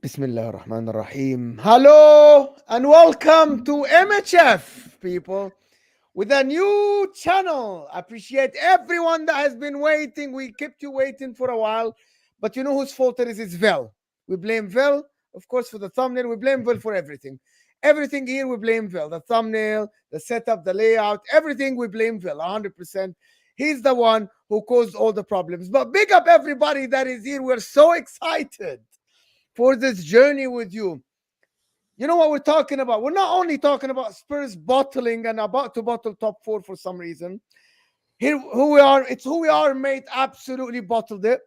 Bismillah ar-Rahman ar-Rahim. Hello and welcome to MHF, people, with a new channel. I appreciate everyone that has been waiting. We kept you waiting for a while, but you know whose fault it is? It's Vel. We blame Vel, of course, for the thumbnail. We blame Vel for everything. Everything here, we blame Vel. The thumbnail, the setup, the layout, everything, we blame Vel 100%. He's the one who caused all the problems. But big up everybody that is here. We're so excited for this journey with you. You know what we're talking about? We're not only talking about Spurs bottling and about to bottle top four for some reason. Here, who we are, it's who we are, mate. Absolutely bottled it.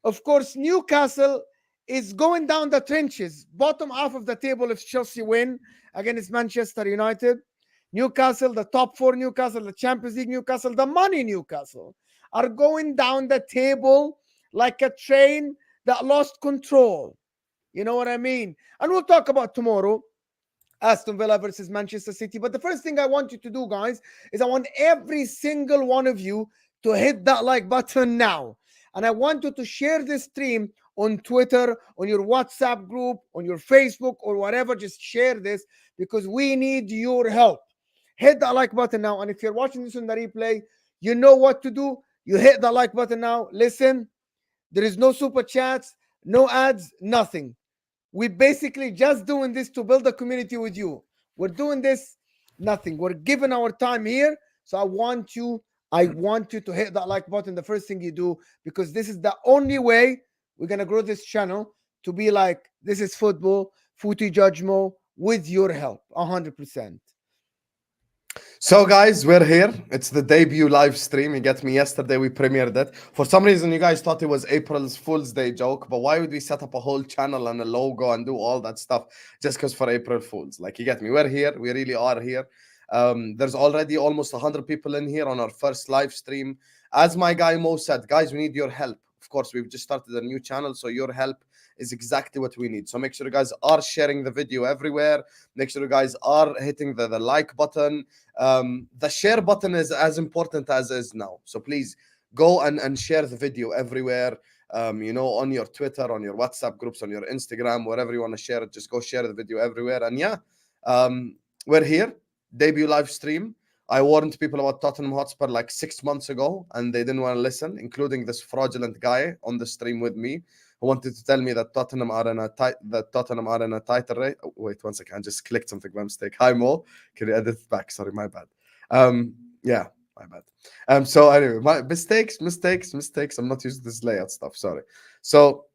Of course, Newcastle is going down the trenches, bottom half of the table if Chelsea win against Manchester United. Newcastle, the top four Newcastle, the Champions League Newcastle, the money Newcastle are going down the table like a train that lost control. You know what I mean? And we'll talk about tomorrow, Aston Villa versus Manchester City. But the first thing I want you to do, guys, is I want every single one of you to hit that like button now. And I want you to share this stream on Twitter, on your WhatsApp group, on your Facebook, or whatever. Just share this because we need your help. Hit that like button now. And if you're watching this on the replay, you know what to do. You hit that like button now. Listen, there is no super chats, no ads, nothing. We're basically just doing this to build a community with you. We're doing this, nothing. We're giving our time here. So I want you to hit that like button the first thing you do, because this is the only way we're going to grow this channel to be like, this is football, Footy Judgmo, with your help, 100%. So guys, we're here. It's the debut live stream. You get me? Yesterday we premiered it. For some reason, you guys thought it was April's Fool's Day joke, but why would we set up a whole channel and a logo and do all that stuff just because for April Fools? Like, you get me? We're here. We really are here. There's already almost 100 people in here on our first live stream. As my guy Mo said, guys, we need your help. Of course, we've just started a new channel, so your help is exactly what we need. So make sure you guys are sharing the video everywhere. Make sure you guys are hitting the like button. The share button is as important as is now. So please go and share the video everywhere. On your Twitter, on your WhatsApp groups, on your Instagram, wherever you want to share it, just go share the video everywhere. And yeah, we're here, debut live stream. I warned people about Tottenham Hotspur like 6 months ago, and they didn't want to listen, including this fraudulent guy on the stream with me who wanted to tell me that Tottenham are in a title race. Oh, wait 1 second, I just clicked something by mistake. Hi Mo, can you edit it back? Sorry, my bad. Yeah, my bad. So anyway, my mistakes. I'm not used to this layout stuff. Sorry. So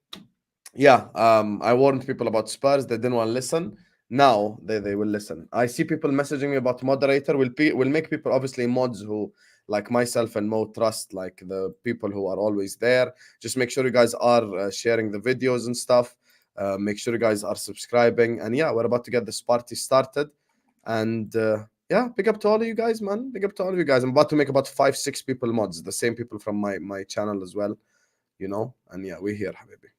yeah, I warned people about Spurs. They didn't want to listen. Now they will listen. I see people messaging me about moderator. We'll make people obviously mods who, like myself and Mo, trust, like the people who are always there. Just make sure you guys are sharing the videos and stuff. Make sure you guys are subscribing. And yeah, we're about to get this party started. And yeah, big up to all of you guys, man. Big up to all of you guys. I'm about to make about 5-6 people mods, the same people from my channel as well, you know. And yeah, we're here, habibi.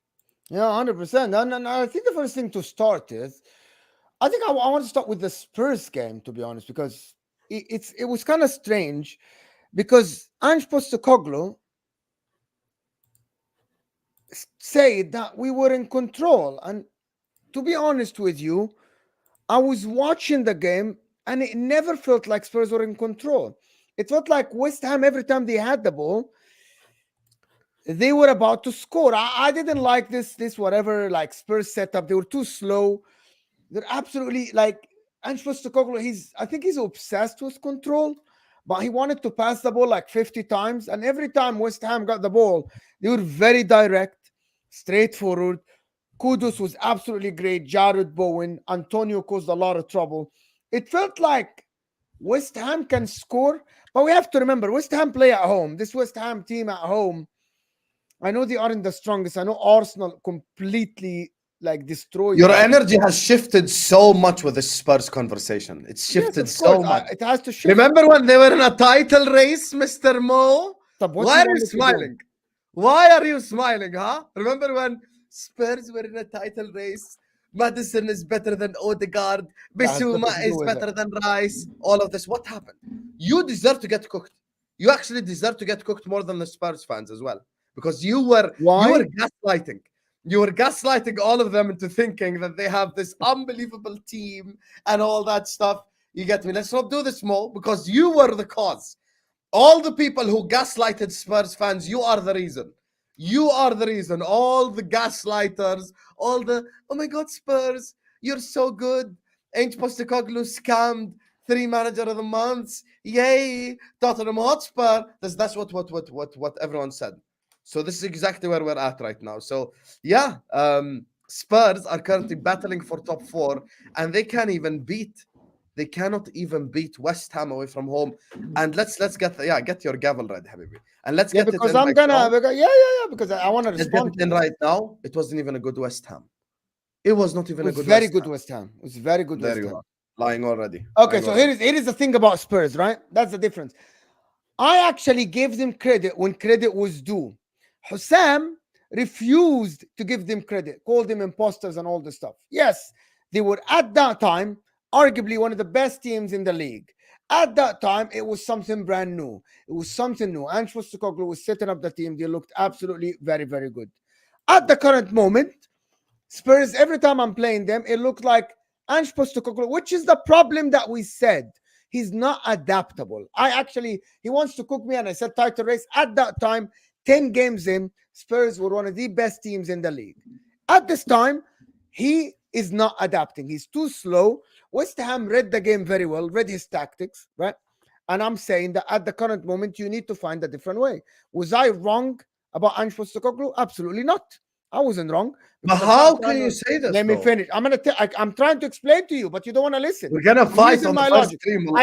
Yeah, 100%. And I think the first thing to start is, I think I want to start with the Spurs game, to be honest, because it was kind of strange, because Ange Postecoglou said that we were in control. And to be honest with you, I was watching the game and it never felt like Spurs were in control. It felt like West Ham, every time they had the ball, they were about to score. I didn't like this whatever, like Spurs setup. They were too slow. They're absolutely like Ange Postecoglou. I think he's obsessed with control, but he wanted to pass the ball like 50 times. And every time West Ham got the ball, they were very direct, straightforward. Kudus was absolutely great. Jared Bowen, Antonio caused a lot of trouble. It felt like West Ham can score, but we have to remember West Ham play at home. This West Ham team at home, I know they aren't the strongest. I know Arsenal completely like destroyed. Your energy has shifted so much with the Spurs conversation. It's shifted so much. It has to shift. Remember when they were in a title race, Mr. Mo? Why are you smiling? Why are you smiling, huh? Remember when Spurs were in a title race? Madison is better than Odegaard. Bissouma is better than Rice. All of this. What happened? You deserve to get cooked. You actually deserve to get cooked more than the Spurs fans as well. Because you were gaslighting. You were gaslighting all of them into thinking that they have this unbelievable team and all that stuff. You get me? Let's not do this more because you were the cause. All the people who gaslighted Spurs fans, you are the reason. You are the reason. All the gaslighters, all the, oh my God, Spurs, you're so good. Ain't Postecoglou scammed 3 manager of the months. Yay, Tottenham Hotspur. That's what everyone said. So this is exactly where we're at right now. So yeah, Spurs are currently battling for top four, and they cannot even beat West Ham away from home. And let's get your gavel ready, Habibi. And let's Yeah, get it because in I'm right gonna, now. because I want to Let's get respond it to in you. right now. It wasn't even a good West Ham. It was not It even a was good very West good Ham. West Ham. It was very good There West you Ham. are. Lying already. Okay, Lying so already. here is the thing about Spurs, right? That's the difference. I actually gave them credit when credit was due. Hussam refused to give them credit, called them imposters and all this stuff. Yes, they were at that time arguably one of the best teams in the league. At that time, it was something brand new. It was something new. Ange Postecoglou was setting up the team. They looked absolutely very, very good. At the current moment, Spurs, every time I'm playing them, it looked like Ange Postecoglou, which is the problem that we said. He's not adaptable. He wants to cook me, and I said title race. At that time, 10 games in, Spurs were one of the best teams in the league. At this time, he is not adapting. He's too slow. West Ham read the game very well, read his tactics, right? And I'm saying that at the current moment, you need to find a different way. Was I wrong about Ange Postecoglou? Absolutely not. I wasn't wrong But because at that how can time, you say this let me though? finish. I'm trying to explain to you, but you don't want to listen. We're gonna I'm fight using on the my first logic. stream, Allah.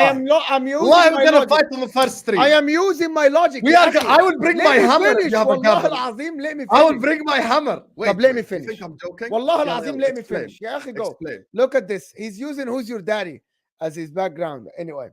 I'm using Allah, we're my gonna logic. fight on the first I stream. am using my logic. We يا are. أخي. I will bring Let my me hammer if you finish. have a والله gavel. العظيم let me I will finish. bring my hammer. طب Wait, let me wait. You think finish. I'm joking? والله Yeah, العظيم let me explain. finish. يا أخي go. Explain. Look at this. He's using Who's Your Daddy as his background. Anyway,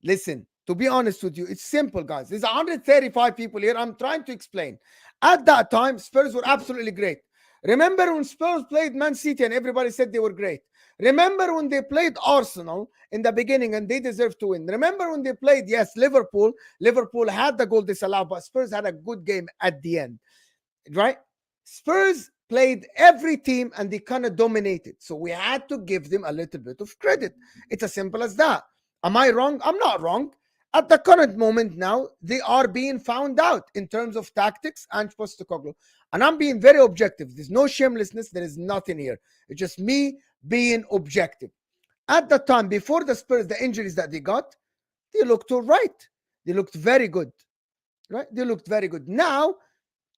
listen, to be honest with you, it's simple, guys. There's 135 people here. I'm trying to explain. At that time, Spurs were absolutely great. Remember when Spurs played Man City and everybody said they were great? Remember when they played Arsenal in the beginning and they deserved to win? Remember when they played, yes, Liverpool? Liverpool had the goal disallowed, but Spurs had a good game at the end, right? Spurs played every team and they kind of dominated. So we had to give them a little bit of credit. It's as simple as that. Am I wrong? I'm not wrong. At the current moment now, they are being found out in terms of tactics and Postecoglou. And I'm being very objective. There's no shamelessness. There is nothing here. It's just me being objective. At the time, before the Spurs, the injuries that they got, they looked all right. They looked very good. Right? They looked very good. Now,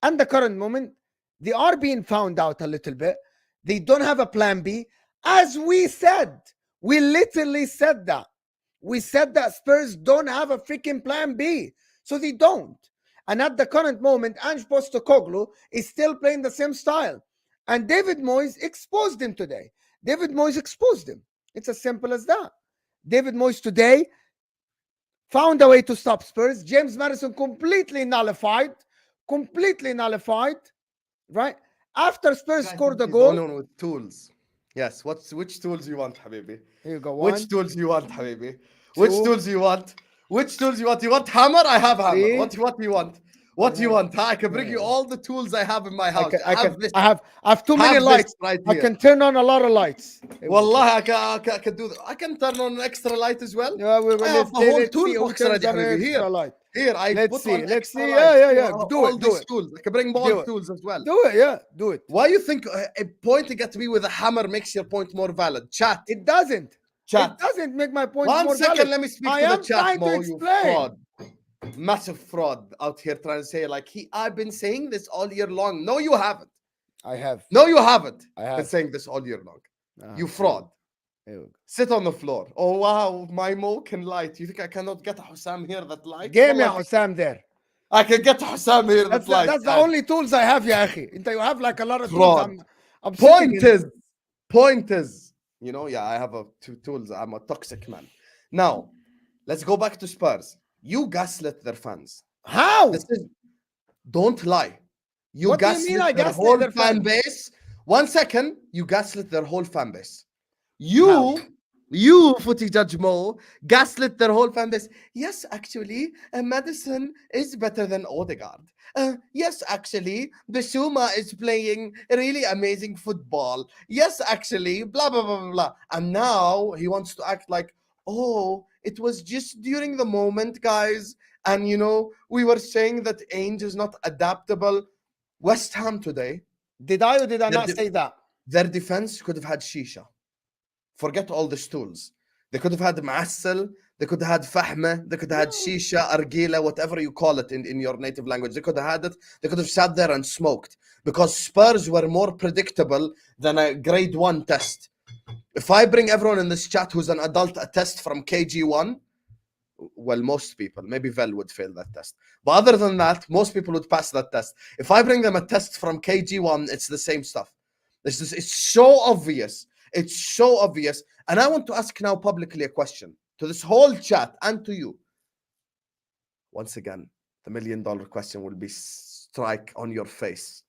at the current moment, they are being found out a little bit. They don't have a plan B. As we said, we literally said that. We said that Spurs don't have a freaking plan B. So they don't. And at the current moment, Ange Postecoglou is still playing the same style. And David Moyes exposed him today. David Moyes exposed him. It's as simple as that. David Moyes today found a way to stop Spurs. James Madison completely nullified, right? After Spurs Guys, scored the he's the only goal, one with tools. Yes. Which tools you want, Habibi? here you go. Which One, tools you want, Habibi? Which two, tools you want? Which tools you want? You want hammer? I have hammer. three. What do you want? What What the do you hell? want? I can bring you Yeah. all the tools I have in my house. Have this. I have too many Have this lights. right I here. can turn on a lot of lights. Here we go. Wallah, I can do that. I can turn on an extra light as well. Yeah, I have the whole let's see who toolbox turns ready, on an Habibi. extra light. Here, I Let's put on see. Let's extra see. lights. Yeah. Do All it. Do these it. tools. I can bring more Do it. tools as well. Do it. Yeah. Do it. Why you think pointing at me with a hammer makes your point more valid? Chat. It doesn't. Chat. It doesn't make my point One more second, valid. let me speak I to the am chat, trying to Mo. You explain. fraud. Massive fraud out here trying to say, like, I've been saying this all year long. No, you haven't. I have. No, you haven't I been have. saying this all year long. You Here fraud. we go. Sit on the floor. Oh, wow. My Mo can light. You think I cannot get a Hussam here that lights? Game Wallah, يا حسام there. I can get a Hussam here that lights. That's the only tools I have يا أخي. أنت you have like a lot of tools. Fraud. I'm sitting in. Point is, yeah, I have two tools. I'm a toxic man. Now, let's go back to Spurs. You gaslit their fans. How? Don't lie. You What do you mean I gaslit their gaslit whole their fan fans? base. 1 second, you gaslit their whole fan base. How? You, footy judge Mo, gaslit their whole fan base. Yes, actually, Madison is better than Odegaard. Yes, actually, Bissouma is playing really amazing football. Yes, actually, blah, blah, blah, blah, blah. And now he wants to act like, oh, it was just during the moment, guys. And, we were saying that Ainge is not adaptable. West Ham today, Did I or did I their, not de- say that? their defense could have had Shisha. Forget all the stools. They could have had معسل, they could have had fahme, they could have had No. shisha, argila, whatever you call it in your native language. They could have had it. They could have sat there and smoked because Spurs were more predictable than a grade one test. If I bring everyone in this chat who's an adult a test from KG1, well, most people, maybe Vel would fail that test. But other than that, most people would pass that test. If I bring them a test from KG1, it's the same stuff. It's so obvious. It's so obvious. And I want to ask now publicly a question to this whole chat and to you. Once again, the $1 million question will be strike on your face.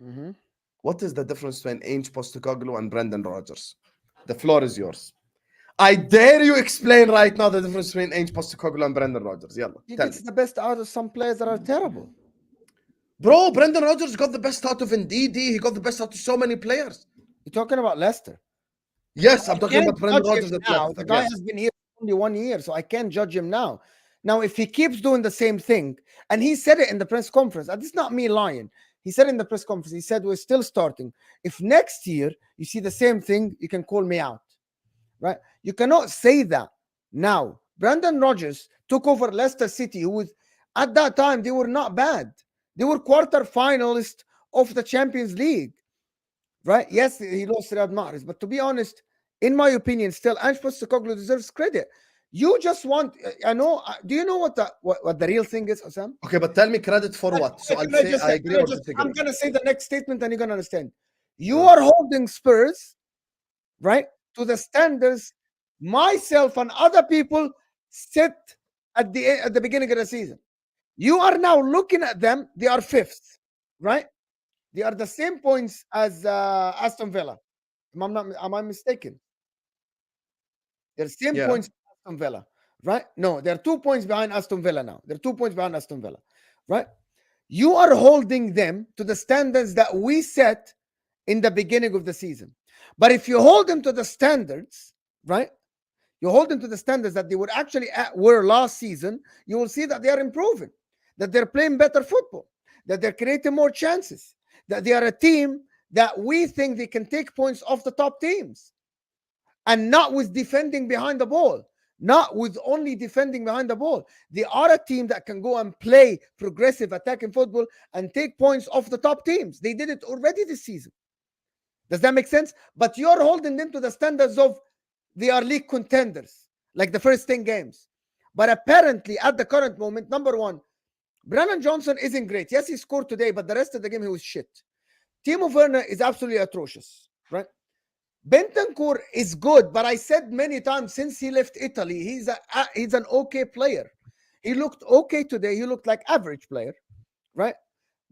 Mm-hmm. What is the difference between Ainge Postecoglou and Brendan Rodgers? The floor is yours. I dare you explain right now the difference between Ainge Postecoglou and Brendan Rodgers. Yalla, He tell gets me. the best out of some players that are terrible. Bro, Brendan Rodgers got the best out of Ndidi. He got the best out of so many players. You're talking about Leicester. Yes, I I'm talking can't about Brendan judge him Rodgers at now. The Leicester. guy Yes. has been here only 1 year, so I can't judge him now. Now, if he keeps doing the same thing, and he said it in the press conference, and this is not me lying. He said in the press conference, he said we're still starting. If next year you see the same thing, you can call me out. Right? You cannot say that now. Brendan Rodgers took over Leicester City, who was at that time they were not bad. They were quarter finalists of the Champions League. Right? Yes, he lost Riyad Mahrez, but to be honest, in my opinion, still Ange Postecoglou deserves credit. You just want, I know. Do you know what the real thing is, Osam? Okay, but tell me credit for what? So I'll say I agree or I'm disagree. gonna say the next statement, and you're gonna understand. You Uh, are holding Spurs, right, to the standards myself and other people set at the beginning of the season. You are now looking at them; they are fifth, right? They are the same points as Aston Villa. Am I mistaken? They're same yeah. points as Aston Villa, right? No, they're 2 points behind Aston Villa now. They're 2 points behind Aston Villa, right? You are holding them to the standards that we set in the beginning of the season. But if you hold them to the standards, right? You hold them to the standards that they were actually were last season, you will see that they are improving, that they're playing better football, that they're creating more chances, that they are a team that we think they can take points off the top teams, and not with defending behind the ball, not with only defending behind the ball. They are a team that can go and play progressive attacking football and take points off the top teams. They did it already this season. Does that make sense? But you're holding them to the standards of they are league contenders, like the first 10 games. But apparently, at the current moment, number one, Brennan Johnson isn't great. Yes, he scored today, but the rest of the game, he was shit. Timo Werner is absolutely atrocious, right? Bentancur is good, but I said many times since he left Italy, he's an okay player. He looked okay today. He looked like average player, right?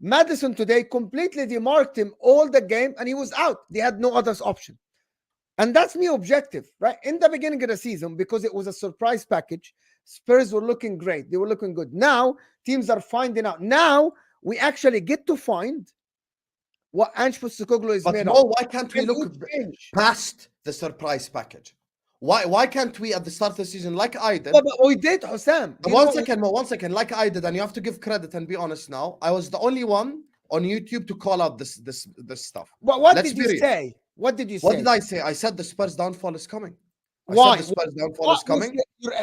Madison today completely demarked him all the game, and he was out. They had no other option. And that's me objective, right? In the beginning of the season, because it was a surprise package, Spurs were looking great. They were looking good. Now, teams are finding out. Now, we actually get to find what Ange Postecoglou is But made of. Mo, why can't we And look you change. past the surprise package? Why can't we at the start of the season, like I But did? we did, Hussam. Do you know One what second, Mo, 1 second, like I did, and you have to give credit and be honest now. I was the only one on YouTube to call out this stuff. what Let's did be you real. say? What did you What say? did I say? I said the Spurs downfall is coming. I said Why? the Spurs downfall What is was coming.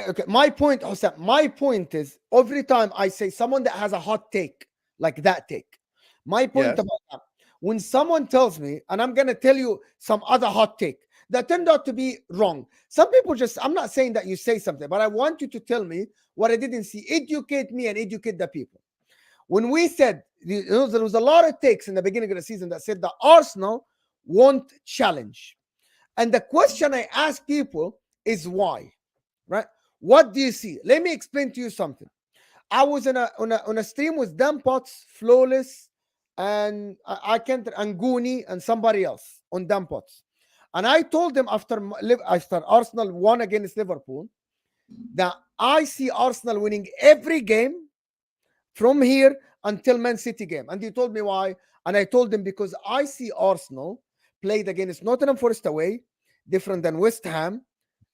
okay? My point, Hussam, my point is every time I say someone that has a hot take, like that take, my point Yes. about that, when someone tells me, and I'm gonna tell you some other hot take that turned out to be wrong. Some people just, I'm not saying that you say something, but I want you to tell me what I didn't see. Educate me and educate the people. When we said, there was a lot of takes in the beginning of the season that said that Arsenal won't challenge. And the question I ask people is why, right? What do you see? Let me explain to you something. I was on a stream with Dan Potts, Flawless, and I can't, and Goonie and somebody else on Dan Potts. And I told them after Arsenal won against Liverpool that I see Arsenal winning every game from here until Man City game. And he told me why. And I told him because I see Arsenal played against Nottingham Forest away, different than West Ham,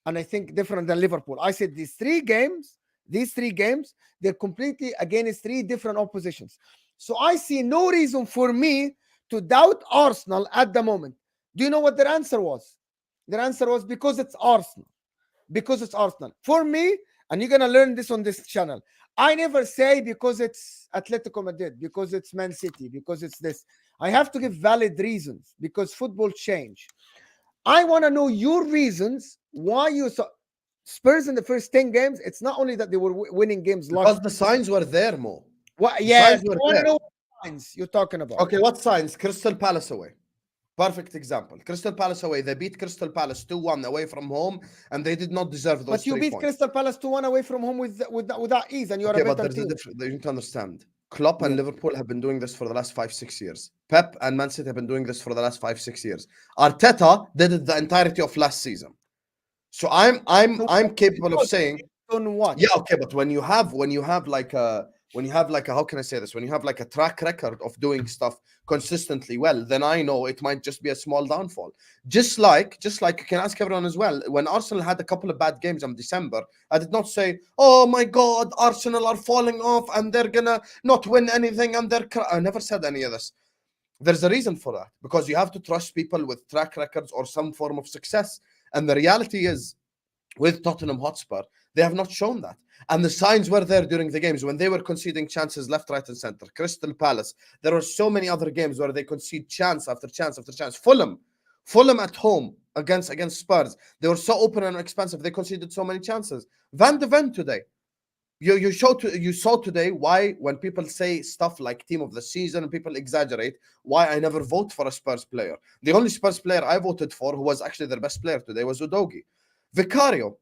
and I think different than Liverpool. I said these three games, they're completely against three different oppositions. So I see no reason for me to doubt Arsenal at the moment. Do you know what their answer was? Their answer was because it's Arsenal. Because it's Arsenal. For me, and you're gonna learn this on this channel. I never say because it's Atletico Madrid, because it's Man City, because it's this. I have to give valid reasons because football change. I want to know your reasons why you saw Spurs in the first 10 games. It's not only that they were winning games Because lucky. the signs were there, Mo. What? The Yes, signs I were want to there. know what signs you're talking about. Okay, what signs? Crystal Palace away. Perfect example. Crystal Palace away. They beat Crystal Palace 2-1 away from home, and they did not deserve those But you 3 beat points. Crystal Palace 2-1 away from home without ease, and you are a Okay, but better there's a team. difference. You need to understand. Klopp and Yeah. Liverpool have been doing this for the last 5-6 years. Pep and Man City have been doing this for the last 5-6 years. Arteta did it the entirety of last season. So So I'm capable of saying, on what? yeah, okay, but when you have like a how can I say this? When you have like a track record of doing stuff consistently well, then I know it might just be a small downfall. Just like you can ask everyone as well. When Arsenal had a couple of bad games in December, I did not say, "Oh my God, Arsenal are falling off and they're gonna not win anything." I never said any of this. There's a reason for that because you have to trust people with track records or some form of success. And the reality is, with Tottenham Hotspur, they have not shown that. And the signs were there during the games when they were conceding chances left, right, and center. Crystal Palace. There were so many other games where they concede chance after chance after chance. Fulham at home against Spurs. They were so open and expensive. They conceded so many chances. Van de Ven today. You saw today why when people say stuff like team of the season, people exaggerate. Why I never vote for a Spurs player. The only Spurs player I voted for who was actually their best player today was Udogi. Vicario,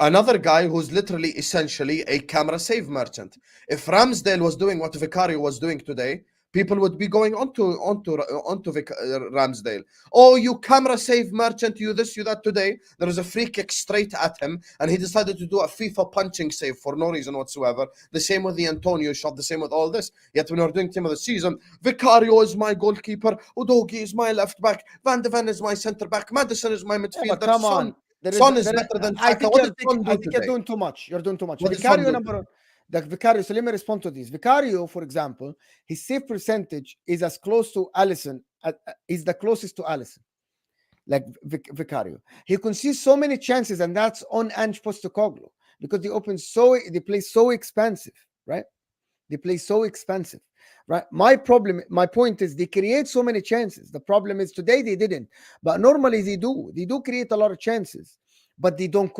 another guy who's literally essentially a camera save merchant. If Ramsdale was doing what Vicario was doing today, people would be going onto Ramsdale. Oh, you camera save merchant, you this, you that. Today there was a free kick straight at him, and he decided to do a FIFA punching save for no reason whatsoever. The same with the Antonio shot, the same with all this. Yet when we're doing team of the season, Vicario is my goalkeeper, Udogi is my left back, Van de Ven is my centre back, Madison is my Yeah, but midfielder. come on. Son is better than I Saka. think What did Son I do think you're today? doing too much. You're doing too much. What did Son Vicario do number today? one. The Vicario. So let me respond to this. Vicario, for example, his save percentage is as close to Allison. Is the closest to Allison. Like Vicario, he concedes so many chances, and that's on Ange Postecoglou because they play so expensive, right? They play so expensive, right? My point is they create so many chances. The problem is today they didn't, but normally they do. They do create a lot of chances, but they don't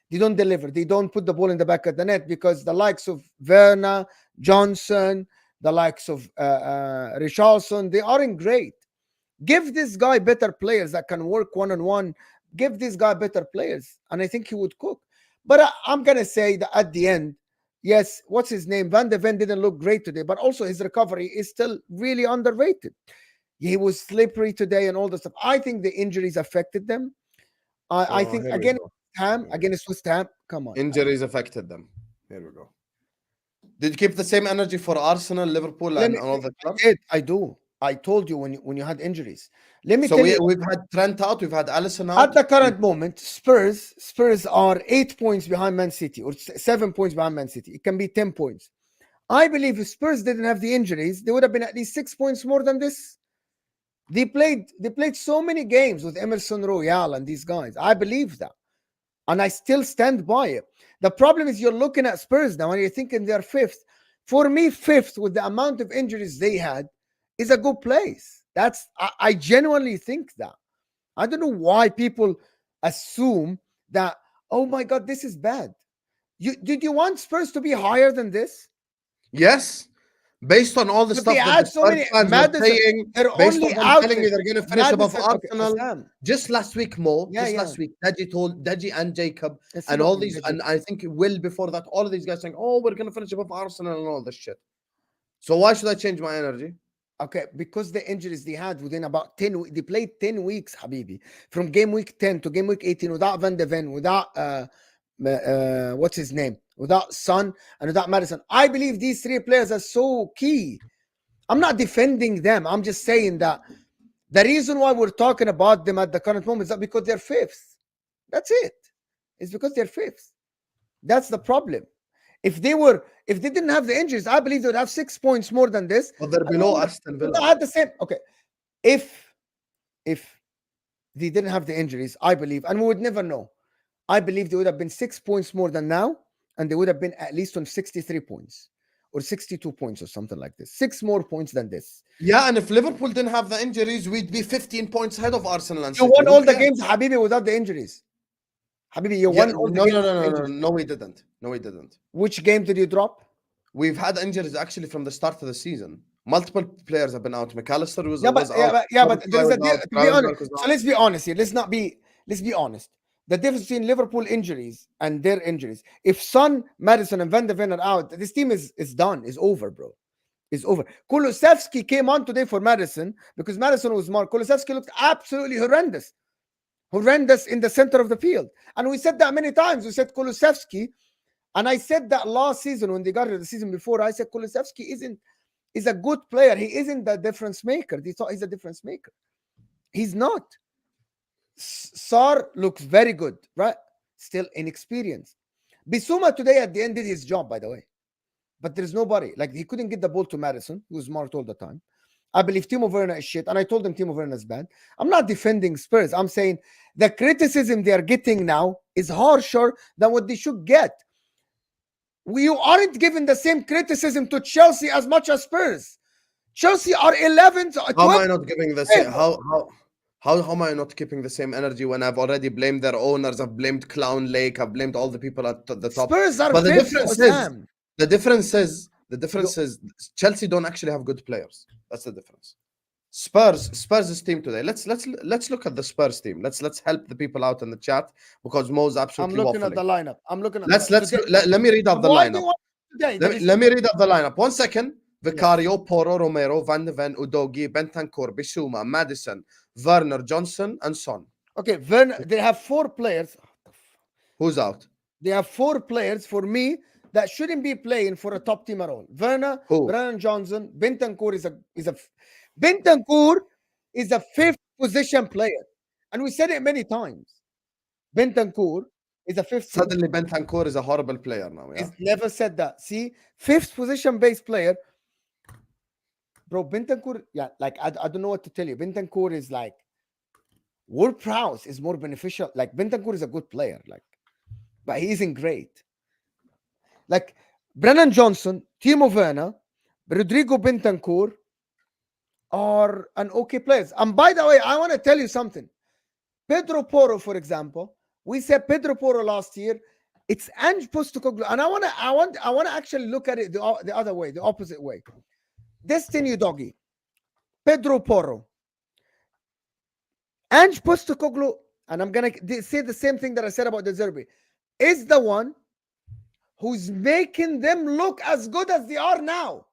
deliver. They don't put the ball in the back of the net because the likes of Werner, Johnson, the likes of Richarlison, they aren't great. Give this guy better players that can work one on one. Give this guy better players, and I think he would cook. But I'm gonna say that at the end, yes, what's his name? Van de Ven didn't look great today, but also his recovery is still really underrated. He was slippery today and all the stuff. I think the injuries affected them. I Oh, think here we again, go. against West Ham. Come on. Injuries affected them. Here we go. Did you keep the same energy for Arsenal, Liverpool, Let and me. all the clubs? I do. I told you when you had injuries. Let me So tell you. we've had Trent out, we've had Allison At out. the current moment, Spurs are 8 points behind Man City or 7 points behind Man City. It can be 10 points. I believe if Spurs didn't have the injuries, they would have been at least 6 points more than this. They played so many games with Emerson Royal and these guys. I believe that. And I still stand by it. The problem is you're looking at Spurs now and you're thinking they're fifth. For me, fifth with the amount of injuries they had is a good place. I genuinely think that. I don't know why people assume that, oh my God, this is bad. Did you want Spurs to be higher than this? Yes. Based on all the But they stuff that the had so Spurs many. fans were Madison, saying, they're based on only them out telling it. me they're going to finish above Madison, okay, Arsenal. Sam. Just last week, Mo, Yeah, just yeah. last week, Deji and Jacob, Let's see and what all we these, did. and I think Will before that, all of these guys saying, oh, we're going to finish above Arsenal and all this shit. So why should I change my energy? Okay, because the injuries they had within about 10, they played 10 weeks, Habibi, from game week 10 to game week 18 without Van de Ven, without what's his name, without Son, and without Madison. I believe these three players are so key. I'm not defending them. I'm just saying that the reason why we're talking about them at the current moment is that because they're fifth. That's it. It's because they're fifth. That's the problem. If they didn't have the injuries, I believe they would have 6 points more than this. But they're And below Aston they Villa. had the same. Okay, if if they didn't have the injuries, I believe, and we would never know. I believe they would have been 6 points more than now, and they would have been at least on 63 points or 62 points or something like this. 6 more points than this. Yeah, and if Liverpool didn't have the injuries, we'd be 15 points ahead of Arsenal and You City. won Who all the cares? games, Habibi, without the injuries. Habibi, you Yeah, won all the no, games no, no, without the no, no, injuries. no, we didn't. No, we didn't. Which game did you drop? We've had injuries actually from the start of the season. Multiple players have been out. McAllister Yeah, was out. but there Szoboszlai is a was out. to be honest. Gravenberch was So out. let's be honest here. Let's be honest. The difference between Liverpool injuries and their injuries. If Son, Madison, and Van de Ven are out, this team is done. Is over, bro. Is over. Kulusevski came on today for Madison because Madison was marked. Kulusevski looked absolutely horrendous. Horrendous in the center of the field. And we said that many times. We said Kulusevski, and I said that last season when they got it the season before. I said Kulusevski is a good player. He isn't the difference maker. They thought he's a difference maker. He's not. Sar looks very good, right? Still inexperienced. Bissouma today at the end did his job, by the way. But there's nobody. Like he couldn't get the ball to Madison, who was marked all the time. I believe Timo Werner is shit. And I told them Timo Werner is bad. I'm not defending Spurs. I'm saying the criticism they are getting now is harsher than what they should get. You aren't giving the same criticism to Chelsea as much as Spurs. Chelsea are 11th, How am 12th. I not giving the same? How am I not keeping the same energy when I've already blamed their owners? I've blamed Clown Lake. I've blamed all the people at the top. Spurs are But the 5th, difference is, Osam. the difference is Chelsea don't actually have good players. That's the difference. Spurs' team today. Let's look at the Spurs team. Let's help the people out in the chat because Mo's I'm absolutely looking at the waffling. lineup. I'm looking at Let's today. let me read off the Why do you lineup. want today? Let me read off the lineup. 1 second. Yes. Vicario, Poro, Romero, Van de Ven, Udogi, Bentancur, Bissouma, Madison, Werner, Johnson, and Son. Okay, Werner, they have 4 players. Who's out? They have 4 players for me that shouldn't be playing for a top team at all. Werner, Who? Brennan Johnson, Bentancur Bentancur is a 5th position player. And we said it many times. Bentancur is a 5th. Suddenly Bentancur is a horrible player now. Yeah. He's never said that. See, 5th position based player. Bro, Bentancur, yeah, like I don't know what to tell you. Bentancur is like Ward Prowse is more beneficial. Like Bentancur is a good player, like, but he isn't great. Like Brennan Johnson, Timo Werner, Rodrigo Bentancur are an okay players. And by the way, I want to tell you something. Pedro Porro, for example, we said Pedro Porro last year. It's Ange Postecoglou, and I want to actually look at it the other way, the opposite way. Destiny Doggy, Pedro Porro, Ange Postecoglou, and I'm gonna say the same thing that I said about the Zerbi, is the one who's making them look as good as they are now.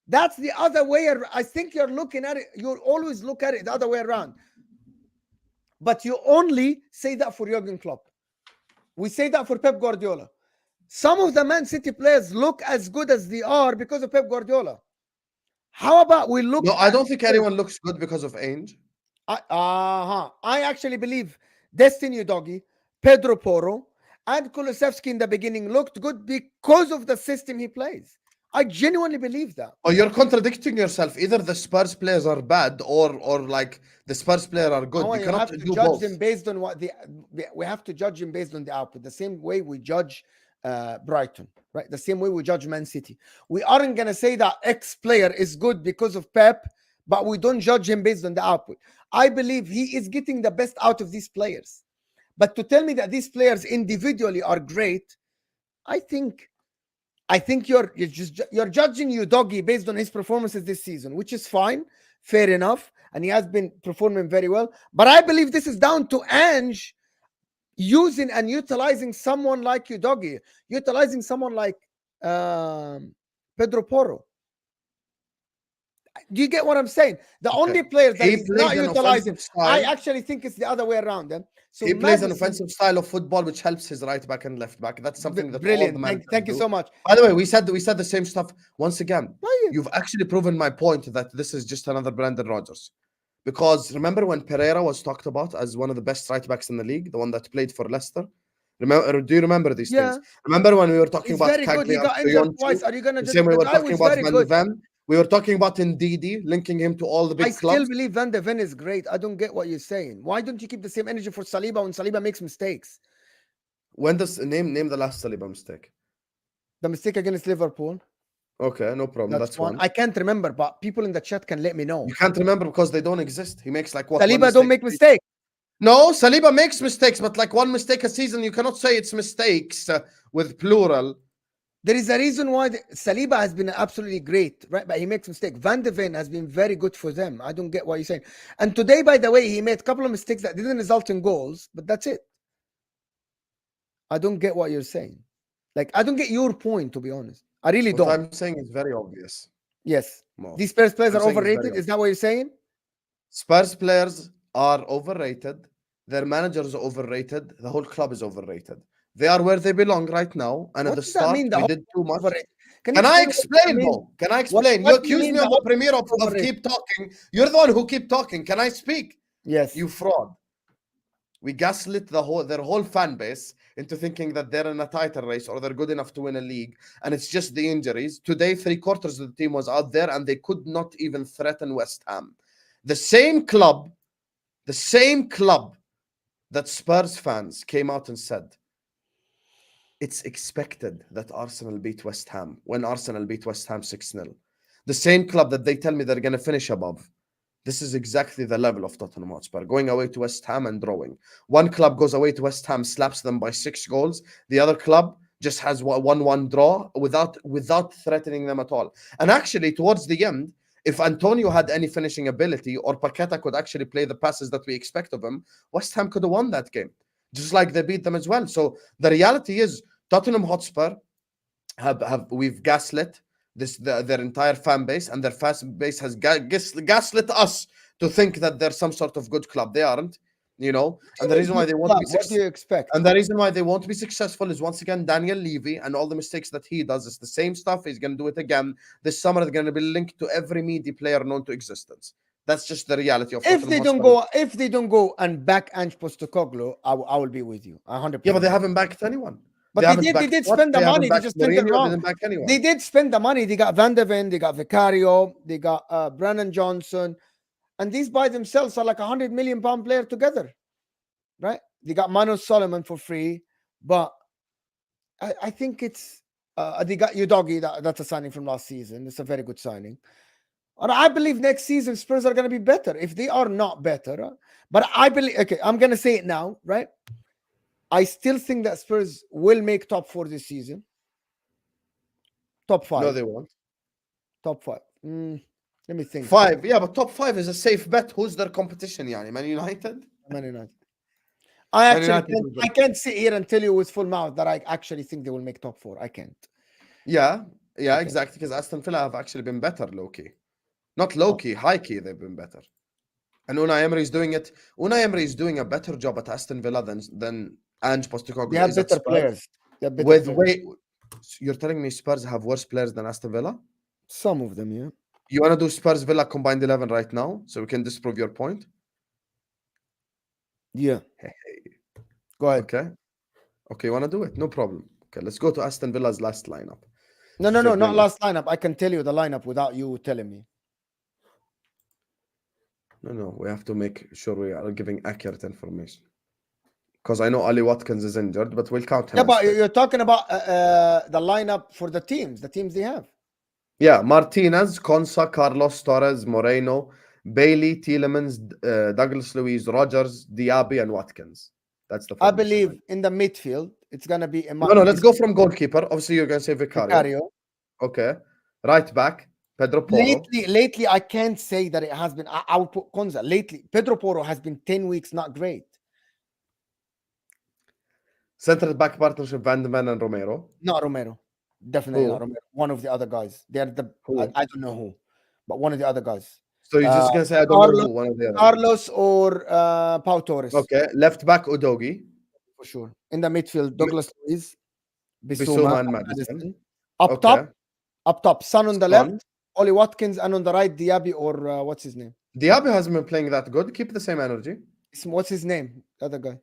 That's the other way. I think you're looking at it. You always look at it the other way around. But you only say that for Jurgen Klopp. We say that for Pep Guardiola. Some of the Man City players look as good as they are because of Pep Guardiola. How about we look? No, I don't think anyone looks good because of Ainge. I actually believe Destiny Doggy, Pedro Porro, and Kulusevski in the beginning looked good because of the system he plays. I genuinely believe that. Oh, you're contradicting yourself. Either the Spurs players are bad or like the Spurs players are good. You cannot have to do judge both. them based on what we have to judge them based on the output. The same way we judge Brighton, right? The same way we judge Man City. We aren't gonna say that X player is good because of Pep, but we don't judge him based on the output. I believe he is getting the best out of these players. But to tell me that these players individually are great, I think you're judging Udogi based on his performances this season, which is fine, fair enough, and he has been performing very well. But I believe this is down to Ange using and utilizing someone like Udogi, utilizing someone like Pedro Porro. Do you get what I'm saying? The Okay. only players that He he's not plays an utilizing, offensive I style. actually think it's the other way around. So He plays an Madison, offensive style of football which helps his right back and left back. That's something that all the brilliant. managers Thank you do. so much. By the way, we said the same stuff once again. Oh, You've actually proven my point that this is just another Brandon Rodgers. Because remember when Pereira was talked about as one of the best right backs in the league, the one that played for Leicester? Remember, do you remember these yeah, things? Remember when we were talking he's about very good. He Cagliari, got injured Fiorentina, twice. Are you gonna the judge? same way The we were guy talking was about very Van de good. Ven, we were talking about Ndidi, linking him to all the I big still clubs. believe Van de Ven is great. I don't get what you're saying. Why don't you keep the same energy for Saliba when Saliba makes mistakes? When does name the last Saliba mistake? The mistake against Liverpool, Okay, no problem. that's That's one. one. I can't remember, but people in the chat can let me You know. can't remember because they don't exist. He makes like what one Saliba don't mistake? make mistakes. No, Saliba makes mistakes, but like one mistake a season, you cannot say it's mistakes with plural. There is a reason why Saliba has been absolutely great, right? But he makes mistakes. Van de Ven has been very good for them. I don't get what you're saying. And today, by the way, he made a couple of mistakes that didn't result in goals, but that's it. I don't get what you're saying. Like, I don't get your point, to be honest. I really What don't. I'm saying is very obvious. Yes. Mo. These Spurs players I'm are saying it's very overrated. Is obvious. that what you're saying? Spurs players are overrated. Their manager is overrated. The whole club is overrated. They are where they belong right now. And at What the does that start, mean? The we whole did too much. overrated. Can you Can I explain what that explain, means? Mo? Can I explain? You What do you accuse mean me the on the whole premiere of overrated? keep talking. You're the one who keep talking. Can I speak? Yes. You fraud. We gaslit their whole fan base into thinking that they're in a title race or they're good enough to win a league, and it's just the injuries. Today, 3/4 of the team was out there, and they could not even threaten West Ham. The same club that Spurs fans came out and said it's expected that Arsenal beat West Ham when Arsenal beat West Ham 6-0. The same club that they tell me they're going to finish above. This is exactly the level of Tottenham Hotspur, going away to West Ham and drawing. One club goes away to West Ham, slaps them by 6 goals. The other club just has 1-1 draw without threatening them at all. And actually, towards the end, if Antonio had any finishing ability or Paqueta could actually play the passes that we expect of him, West Ham could have won that game, just like they beat them as well. So the reality is Tottenham Hotspur we've gaslit their entire fan base, and their fan base has gaslit us to think that they're some sort of good club. They aren't, you know. And the reason why they won't be What do you expect? and the reason why they won't be successful is once again Daniel Levy and all the mistakes that he does. It's the same stuff. He's going to do it again this summer. They're going to be linked to every media player known to existence. That's just the reality of If Tottenham they don't Hotspur. go, if they don't go and back Ange Postecoglou, I will be with you. Yeah, but 100%. they haven't backed anyone. But They haven't they backed did what? spend the They haven't money. They backed just spent it Mourinho. They wrong. didn't back anyone. They did spend the money. They got Van de Ven, they got Vicario, they got Brennan Johnson, and these by themselves are like £100 million player together, right? They got Manu Solomon for free, but I think it's they got Udogi. That's a signing from last season. It's a very good signing. And I believe next season Spurs are going to be better. If they are not better, but I believe. Okay, I'm going to say it now, right? I still think that Spurs will make top four this season. Top No, five. they won't. Top five. Let me think. Five, yeah, but top five is a safe bet. Who's their competition? Yani Man United. Man United. I Man actually United. I can't sit here and tell you with full mouth that I actually think they will make top four. I can't. Yeah, Okay. exactly. Because Aston Villa have actually been better, low key. Not low key, high key. They've been better. And Unai Emery is doing it. Unai Emery is doing a better job at Aston Villa than Ange They Postecoglou have is at better Spurs. players. They have better With players. wait, you're telling me Spurs have worse players than Aston Villa? Some of them, yeah. You want to do Spurs Villa combined 11 right now, so we can disprove your point? Yeah. Go ahead. Okay, you want to do it? No problem. Okay, let's go to Aston Villa's last lineup. No, Figuring not it. last lineup. I can tell you the lineup without you telling me. No, we have to make sure we are giving accurate information. Because I know Ali Watkins is injured, but we'll count him. Yeah, as but fit. you're talking about the lineup for the teams they have. Yeah, Martinez, Konsa, Carlos Torres, Moreno, Bailey, Tielemans, Douglas Luiz, Rogers, Diaby, and Watkins. That's the I formation. believe in the midfield, it's gonna be No, let's go from goalkeeper. Obviously, you're going to say Vicario. Vicario. Okay. Right back, Pedro Porro. Lately, I can't say that it has been. I would put Konza. Lately, Pedro Porro has been 10 weeks not great. Central back partnership, Van de Ven and Romero. Not Romero. Definitely Who? not Romero. One of the other guys. They're the Who? I don't know who. but one of the other guys. So you're Uh, just gonna say I don't know Carlos, who one of the other. Carlos or Pau Torres Okay, left back Udogi, for sure. In the midfield, Douglas Luiz, Bissouma, Bissouma and and Madison. Madison. Up Okay, top, Son on the Son. left, Ollie Watkins, and on the right, Diaby or what's his name? Diaby hasn't been playing that good. Keep the same energy. What's his name? The other guy,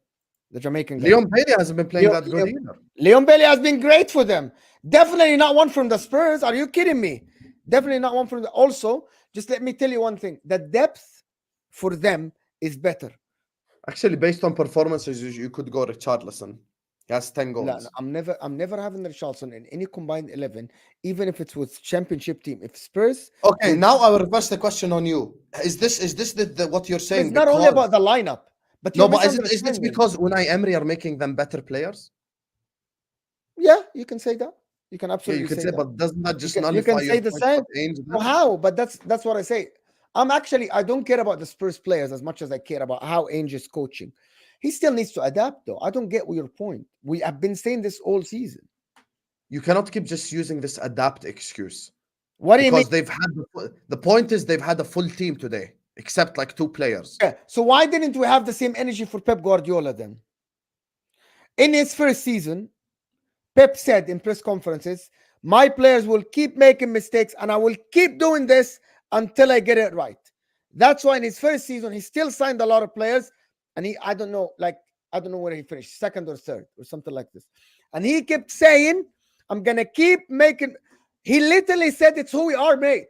the Jamaican guy. Leon Bailey hasn't been playing Leo, that good Leo, either. Leon Bailey has been great for them. Definitely not one from the Spurs. Are you kidding me? Definitely not one from the. Also, just let me tell you one thing: the depth for them is better. Actually, based on performances, you could go Richarlison. He has 10 No, goals. I'm never having Richarlison in any combined 11, even if it's with championship team. If Spurs, Okay, with, now I will reverse the question on you. Is this the what you're it's saying? not only Because about the lineup, but no, you're but is this misunderstanding. because Unai Emery are making them better players? Yeah, you can say that. You can Yeah, you absolutely could say say, that. but doesn't that just You can nullify your say the point same. about Ainge So then? how? But that's what I say. I don't care about the Spurs players as much as I care about how Ainge is coaching. He still needs to adapt, though. I don't get your point. We have been saying this all season. You cannot keep just using this adapt excuse What do you mean? because the point is they've had a full team today, except like two players. Yeah. So why didn't we have the same energy for Pep Guardiola then? In his first season, Pep said in press conferences, my players will keep making mistakes and I will keep doing this until I get it right. That's why in his first season, he still signed a lot of players. And I don't know, I don't know where he finished, second or third or something like this. And he kept saying, I'm going to keep making, he literally said it's who we are, mate.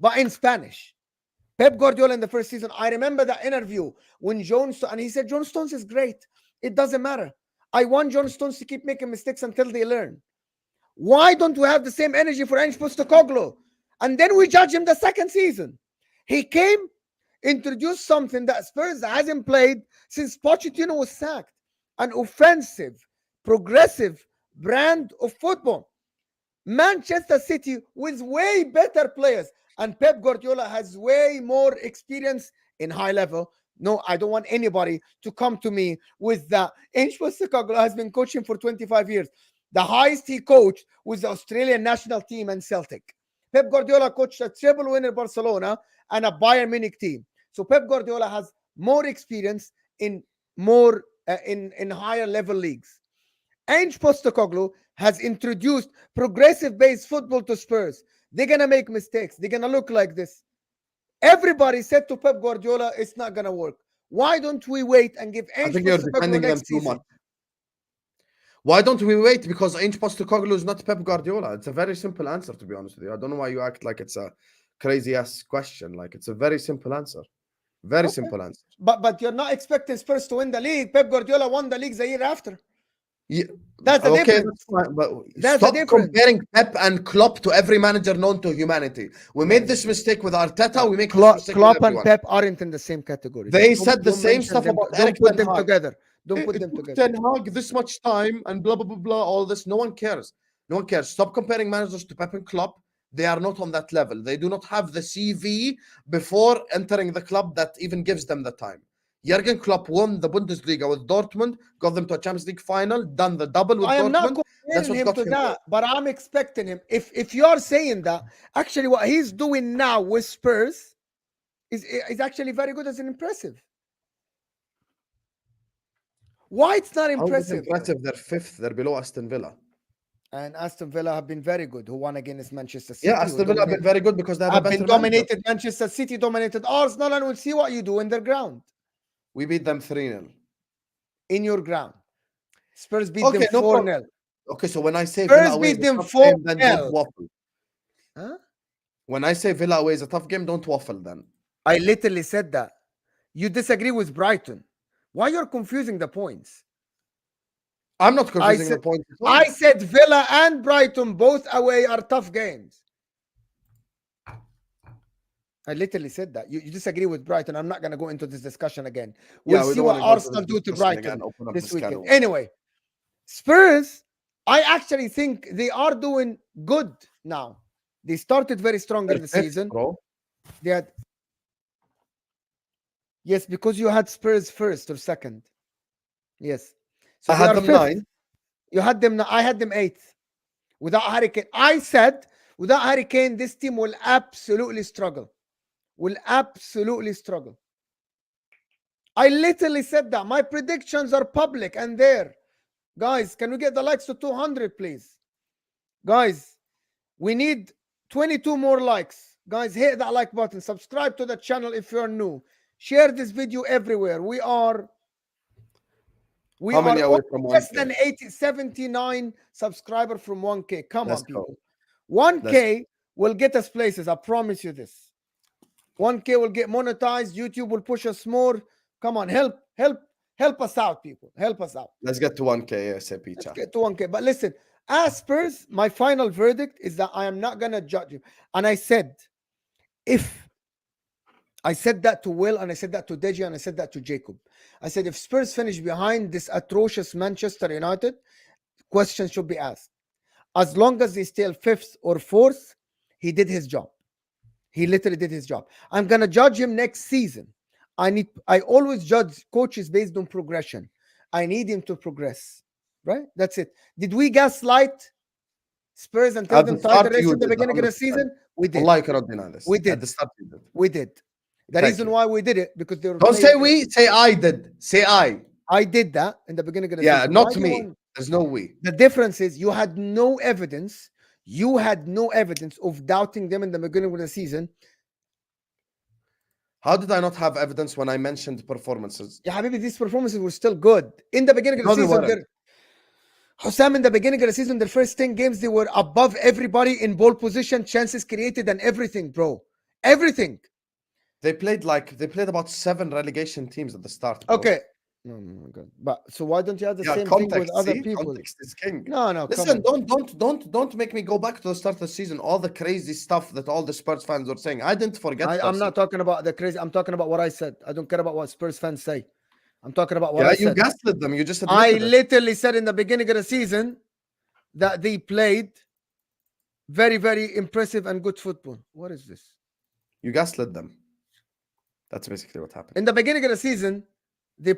But in Spanish. Pep Guardiola in the first season, I remember that interview when and he said, John Stones is great. It doesn't matter. I want John Stones to keep making mistakes until they learn. Why don't we have the same energy for Ange Postecoglou? And then we judge him the second season. He came, introduced something that Spurs hasn't played since Pochettino was sacked. An offensive, progressive brand of football. Manchester City with way better players. And Pep Guardiola has way more experience in high level. No, I don't want anybody to come to me with that. Ange Postecoglou has been coaching for 25 years. The highest he coached was the Australian national team and Celtic. Pep Guardiola coached a triple winner Barcelona and a Bayern Munich team. So Pep Guardiola has more experience in more in higher level leagues. Ange Postecoglou has introduced progressive-based football to Spurs. They're gonna make mistakes. They're gonna look like this. Everybody said to Pep Guardiola, it's not gonna work. Why don't we wait and give I Ange think you're Postecoglou defending them next too season? much. Why don't we wait? Because Ange Postecoglou is not Pep Guardiola. It's a very simple answer, to be honest with you. I don't know why you act like it's a crazy ass question. Like it's a very simple answer. Very Okay, simple answer. but you're not expecting Spurs to win the league. Pep Guardiola won the league the year after. Yeah, That's the okay, difference. that's fine. But That's the stop difference. comparing Pep and Klopp to every manager known to humanity. We No, made this mistake with Arteta. We make this Klopp, mistake with and everyone. Pep aren't in the same category. They said the Don't same mention stuff them. about Don't Eric put Ten them Hag. together. Don't put It them took together. Ten Hag this much time and blah blah blah blah. All this, no one cares. No one cares. Stop comparing managers to Pep and Klopp. They are not on that level. They do not have the CV before entering the club that even gives them the time. Jurgen Klopp won the Bundesliga with Dortmund, got them to a Champions League final, done the double with I am not Dortmund. That's comparing what him got to him there. that, but I'm expecting him. If you're saying that, actually, what he's doing now with Spurs is actually very good as an impressive. Why it's not How is it impressive? impressive? They're fifth. They're below Aston Villa. And Aston Villa have been very good. Who won against Manchester Yeah, City? Who Aston Villa have been very good because they have a have been better manager. dominated. Manchester City dominated Arsenal, and we'll see what you do in their ground, We beat them 3-0. in your ground. Spurs beat them Okay, no problem. 4-0. Okay, so when I say Villa Spurs away beat is a them tough game, then don't 4-0. waffle. Huh? When I say Villa away is a tough game, don't waffle then. I literally said that. You disagree with Brighton. Why you're confusing the points? I'm not I confusing said the point at all. I said Villa and Brighton both away are tough games. I literally said that. You disagree with Brighton. I'm not going to go into this discussion again. We'll Yeah, we see don't want what to go to Arsenal this do to discussion Brighton again. Open up this this can of weekend. worms. Anyway, Spurs, I actually think they are doing good now. They started very strong in the They're fifth, season. bro. They had Yes, because you had Spurs first or second. Yes. So I they had are them fifth. nine. You had them. I had them eighth without Hurricane. I said Without Harry Kane, this team will absolutely struggle. Will absolutely struggle. I literally said that. My predictions are public and there. Guys, can we get the likes to 200, please? Guys, we need 22 more likes. Guys, hit that like button. Subscribe to the channel if you're new. Share this video everywhere. We How are many away from less 1K? than 80, 79 subscriber from 1K. Come Let's on, go. people. Let's 1K will get us places. I promise you this. 1K will get monetized. YouTube will push us more. Come on, help us out, people. Help us out. let's get to 1K ASAP, Let's chat. get to 1K. But listen, as Spurs, my final verdict is that I am not gonna judge you. And I said, if I said that to Will, and I said that to Deji, and I said that to Jacob. I said, if Spurs finish behind this atrocious Manchester United, questions should be asked. As long as they still fifth or fourth, he did his job. He literally did his job. I'm gonna judge him next season. I always judge coaches based on progression. I need him to progress. Right? That's it. Did we gaslight Spurs and tell At the them title start, race you in the did beginning of the 100%. season? We did. Allah, I cannot deny this. We At did. the start, you did. We did. The Thank reason you. why we did it because they were Don't playing. say we, say I did. Say I did that in the beginning of the Yeah, season. not Why do you me. want- There's no we. The difference is you had no evidence. You had no evidence of doubting them in the beginning of the season. How did I not have evidence when I mentioned performances? Yeah, Habibi, these performances were still good. In the beginning of No, the they season, weren't. HUSAM, in the beginning of the season, their first 10 games, they were above everybody in ball position, chances created, and everything, bro. Everything. They played about 7 relegation teams at the start, bro. Okay. No, my God. But so why don't you have the Yeah, same thing with context. other See, people? context is king. No, come Listen, on. don't make me go back to the start of the season. All the crazy stuff that all the Spurs fans were saying. I didn't forget. I'm not talking about the crazy. I'm talking about what I said. I don't care about what Spurs fans say. I'm talking about what Yeah, I you said. gaslit them. You just I admitted it. literally said in the beginning of the season that they played very, very impressive and good football. What is this? You gaslit them. That's basically what happened. In the beginning of the season, they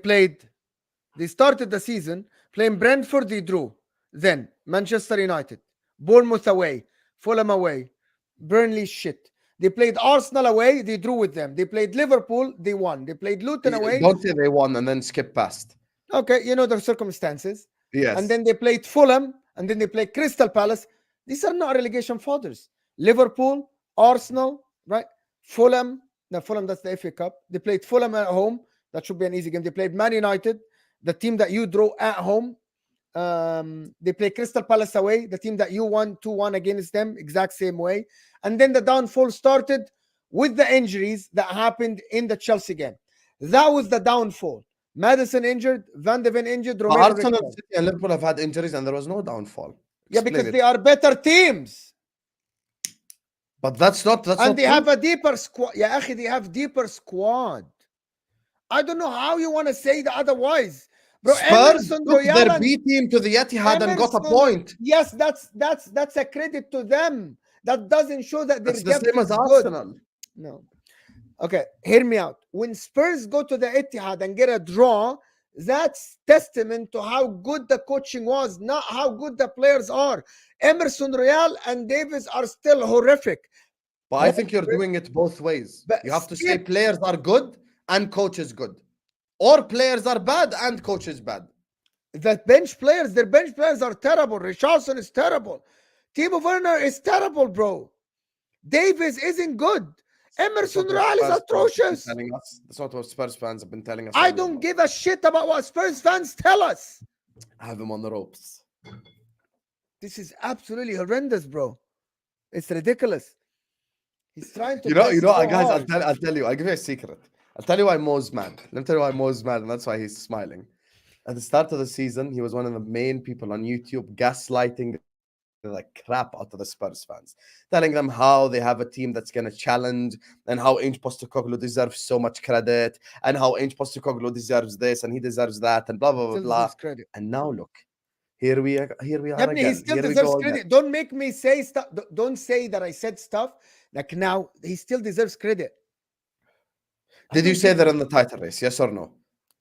started the season playing Brentford, they drew. Then Manchester United, Bournemouth away, Fulham away, Burnley shit. They played Arsenal away, they drew with them. They played Liverpool, they won. They played Luton away. Don't say they won and then skip past. Okay, you know the circumstances. Yes. And then they played Fulham, and then they played Crystal Palace. These are not relegation fodders. Liverpool, Arsenal, right? Fulham, that's the FA Cup. They played Fulham at home. That should be an easy game. They played Man United, the team that you drew at home. They played Crystal Palace away, the team that you won 2-1 against them, exact same way. And then the downfall started with the injuries that happened in the Chelsea game. That was the downfall. Madison injured, Van de Ven injured, Romero Arsenal, returned. City, and Liverpool have had injuries, and there was no downfall. Yeah, because they are better teams. But that's not. And they have a deeper squad. Yeah, akhi, they have deeper squad. I don't know how you want to say that otherwise. Bro, Spurs Emerson took Royal their and B team to the Etihad and got a point. Yes, that's a credit to them. That doesn't show that their That's the depth same is as good. Arsenal. No. Okay, hear me out. When Spurs go to the Etihad and get a draw, that's testament to how good the coaching was, not how good the players are. Emerson Royal and Davis are still horrific. But I think you're doing it both ways. But You have to say players are good and coach is good. Or players are bad and coach is bad. The bench players, their bench players are terrible. Richarlison is terrible. Timo Werner is terrible, bro. Davis isn't good. Emerson Royal is atrocious. That's not what Spurs fans have been telling us. I don't give a shit about what Spurs fans tell us. I have him on the ropes. This is absolutely horrendous, bro. It's ridiculous. He's trying to. Guys. I'll tell you. I'll give you a secret. I'll tell you why Mo's mad. Let me tell you why Mo's mad, and that's why he's smiling. At the start of the season, he was one of the main people on YouTube gaslighting the crap out of the Spurs fans, telling them how they have a team that's going to challenge and how Ange Postecoglou deserves so much credit and how Ange Postecoglou deserves this and he deserves that and blah, blah, blah, blah. And now look, here we are again. He still deserves credit. Don't make me say stuff. Don't say that I said stuff. Like now, he still deserves credit. Did you say that in the title race? Yes or no?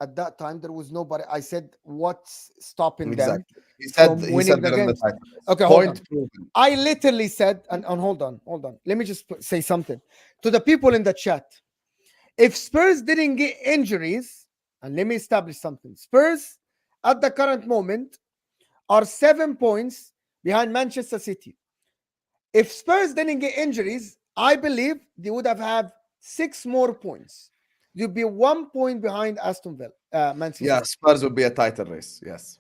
At that time, there was nobody. I said, what's stopping them? from he winning said the that in the games. title. Okay, hold on. Point proven. I literally said, and hold on. Let me just say something to the people in the chat. If Spurs didn't get injuries, and let me establish something, Spurs at the current moment are 7 points behind Manchester City. If Spurs didn't get injuries, I believe they would have had 6 more points. You'd be 1 point behind Aston Villa, Man City. Yeah, Spurs would be a title race. Yes.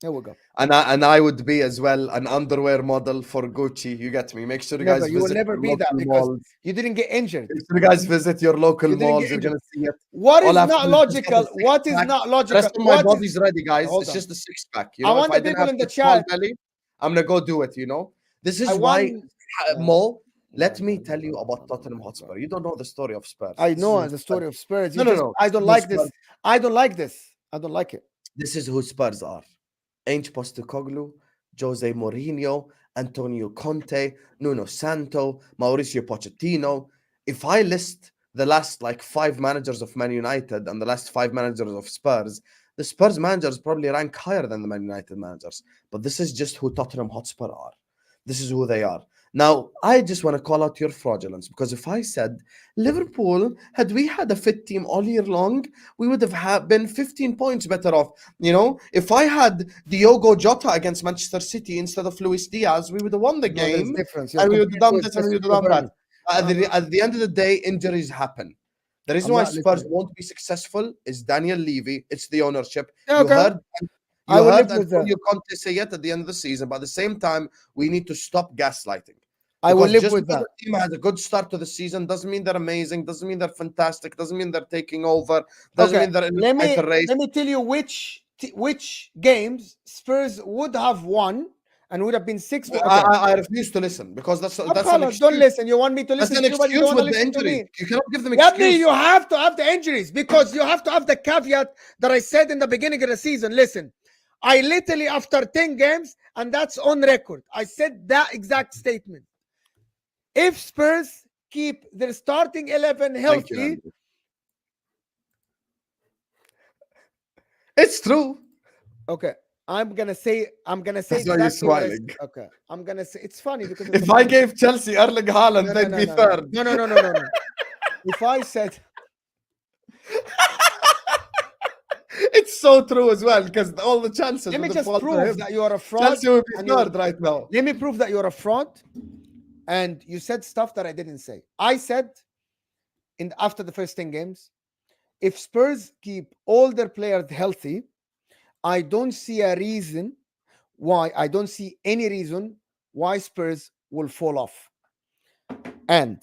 There we go. And I would be as well an underwear model for Gucci. You get me? Make sure you Never. guys You will visit never your be that local because malls. you didn't get injured. Make sure you guys visit your local You didn't malls. get You're injured. gonna see it. What All is I have to not do is just get a logical? six What is pack. not The logical? rest of my What is body's ready, guys. hold It's on. just a six pack. You I know, if want I the didn't people have in the such small chat. belly, I'm gonna go do it. You know, this I is why want no, Mo. no, Let no, me no, tell no, you no, about no, no, Tottenham no, no. Hotspur. You don't know the story of Spurs. I This is know who the Spurs. story of Spurs. No, You no, just no. I This don't is who like this. Spurs. I don't like this. I don't like it. This is who Spurs are. Ange Postecoglou, Jose Mourinho, Antonio Conte, Nuno Santo, Mauricio Pochettino. If I list the last like 5 managers of Man United and the last 5 managers of Spurs, the Spurs managers probably rank higher than the Man United managers. But this is just who Tottenham Hotspur are. This is who they are. Now, I just want to call out your fraudulence because if I said Liverpool, had we had a fit team all year long, we would have been 15 points better off. You know, if I had Diogo Jota against Manchester City instead of Luis Diaz, we would have won the No, there's game difference. You're and we would have comparing done with this and we would have Cesco done that. Verni. At the end of the day, injuries happen. The reason I'm why not Spurs listening. won't be successful is Daniel Levy. It's the ownership. Yeah, You okay. heard I you will heard live with that. Antonio Conte say it at the end of the season, but at the same time, we need to stop gaslighting. I will Because live just with because that. a team has a good start to the season doesn't mean they're amazing, doesn't mean they're fantastic, doesn't mean they're taking over, doesn't Okay. mean they're in the title race. Let me tell you which games Spurs would have won and would have been six. Okay. I refuse to listen because that's an Khalas, don't excuse. listen. You want me to That's listen an to you, but you don't excuse want to with the listen to injuries. me. You cannot give them Yabni, excuse. you have to have the injuries because you have to have the caveat that I said in the beginning of the season. Listen, I literally, after 10 games, and that's on record, I said that exact statement. If Spurs keep their starting 11 Thank you, healthy, Andrew. It's true. okay, I'm gonna say That's why you're exactly what I said. smiling. Okay, I'm gonna say it's funny because it's a If I funny. gave Chelsea Erling Haaland, No, no, they'd no, be no, no, third. no, no, no, no, no, no. If I said It's so true as well because all the chances let me would have just fallen to prove him. that you are a fraud Chelsea would be and third right now. let me prove that you're a fraud and you said stuff that I didn't say. I said in after the first 10 games, if Spurs keep all their players healthy, I don't see a reason why I don't see any reason why Spurs will fall off. And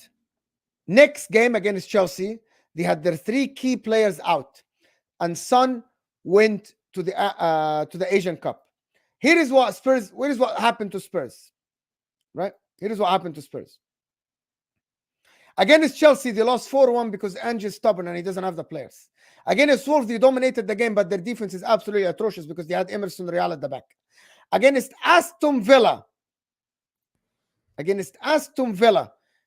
next game against Chelsea, they had their 3 key players out, and Son went to the Asian Cup. Here is what Spurs. Here is what happened to Spurs. Right. Here is what happened to Spurs. Against Chelsea, they lost 4-1 because Ange is stubborn and he doesn't have the players. Against Wolves, they dominated the game, but their defense is absolutely atrocious because they had Emerson Real at the back. Against Aston Villa,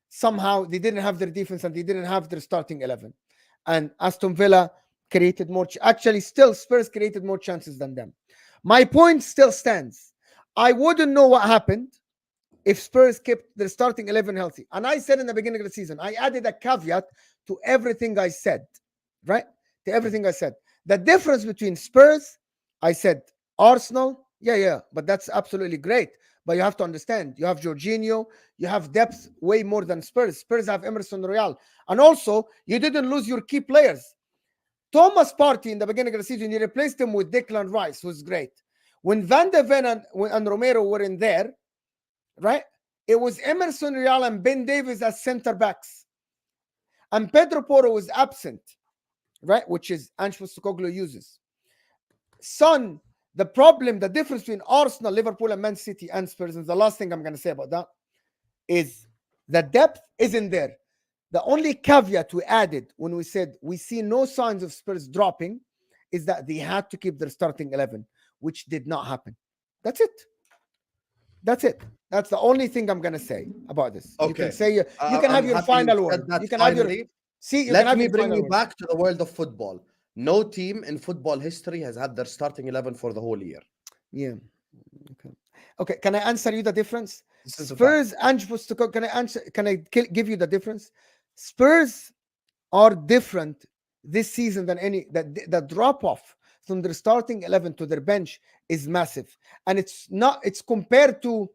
somehow they didn't have their defense and they didn't have their starting 11. And Aston Villa created more. Actually, still Spurs created more chances than them. My point still stands. I wouldn't know what happened if Spurs kept their starting 11 healthy. And I said in the beginning of the season, I added a caveat to everything I said, right? To everything I said. The difference between Spurs, I said Arsenal, yeah, but that's absolutely great. But you have to understand, you have Jorginho, you have depth way more than Spurs. Spurs have Emerson Royal. And also, you didn't lose your key players. Thomas Partey in the beginning of the season, you replaced him with Declan Rice, who's great. When Van de Ven and Romero were in there, right? It was Emerson Real and Ben Davies as center backs. And Pedro Porro was absent, right? Which is Ange Postecoglou uses. Son, the difference between Arsenal, Liverpool, and Man City and Spurs, and the last thing I'm going to say about that is the depth isn't there. The only caveat we added when we said we see no signs of Spurs dropping is that they had to keep their starting 11, which did not happen. That's it. That's the only thing I'm gonna say about this. You can Okay. say you can have I'm your happy you final said word. that You can have your finally. you can Let have me your bring final you word. back to the world of football. No team in football history has had their starting 11 for the whole year. Yeah. Okay. Okay. Can I answer you the difference? This is a fact. Spurs and Postecoglou. Can I answer? Can I give you the difference? Spurs are different this season than any. The drop off from their starting 11 to their bench is massive, and it's not. It's compared to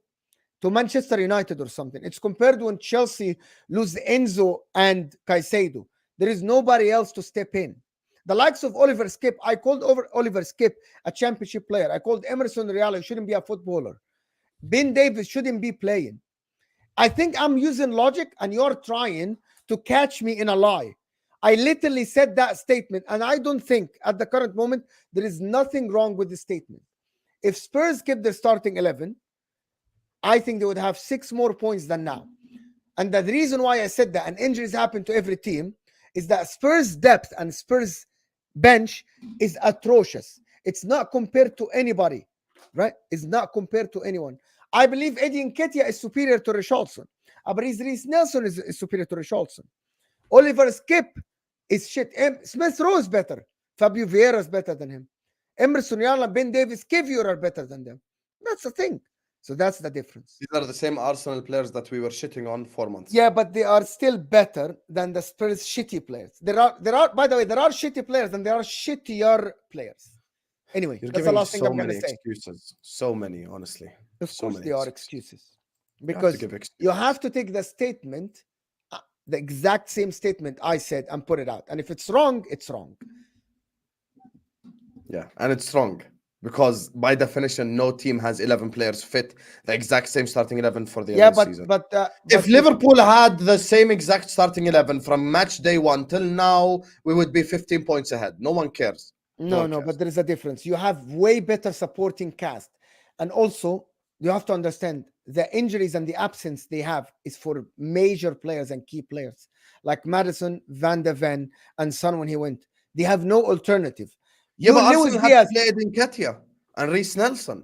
Manchester United or something. It's compared when Chelsea lose Enzo and Caicedo. There is nobody else to step in. The likes of Oliver Skip, I called over Oliver Skip a championship player. I called Emerson Real, shouldn't be a footballer. Ben Davis shouldn't be playing. I think I'm using logic and you're trying to catch me in a lie. I literally said that statement, and I don't think at the current moment there is nothing wrong with the statement. If Spurs kept their starting 11, I think they would have 6 more points than now. And the reason why I said that, and injuries happen to every team, is that Spurs' depth and Spurs' bench is atrocious. It's not compared to anybody, right? It's not compared to anyone. I believe Eddie Nketiah is superior to Richarlison. I believe Reece Nelson is superior to Richarlison. Oliver Skip is shit. Smith Rowe is better. Fabio Vieira is better than him. Emerson Royal and Ben Davis, Kivior are better than them. That's the thing. So that's the difference. These are the same Arsenal players that we were shitting on 4 months Yeah, ago. but they are still better than the Spurs shitty players. There are. By the way, there are shitty players and there are shittier players. Anyway, You're that's the giving last thing so I'm going to many say. excuses. So many, honestly. Of So course, many they are excuses. excuses You have to because give you excuses. have to take the statement, the exact same statement I said, and put it out. And if it's wrong, it's wrong. Yeah, and it's wrong because by definition, no team has 11 players fit the exact same starting 11 for the Yeah, entire season. If but Liverpool had the same exact starting 11 from match day one till now, we would be 15 points ahead. No one cares. No one no, cares. but there is a difference. You have way better supporting cast, and also you have to understand the injuries and the absence they have is for major players and key players like Madison, Van de Ven, and Son when he went. They have no alternative. Yeah, You but Lewis Arsenal had to Diaz, play Edin Ketia and Reece Nelson.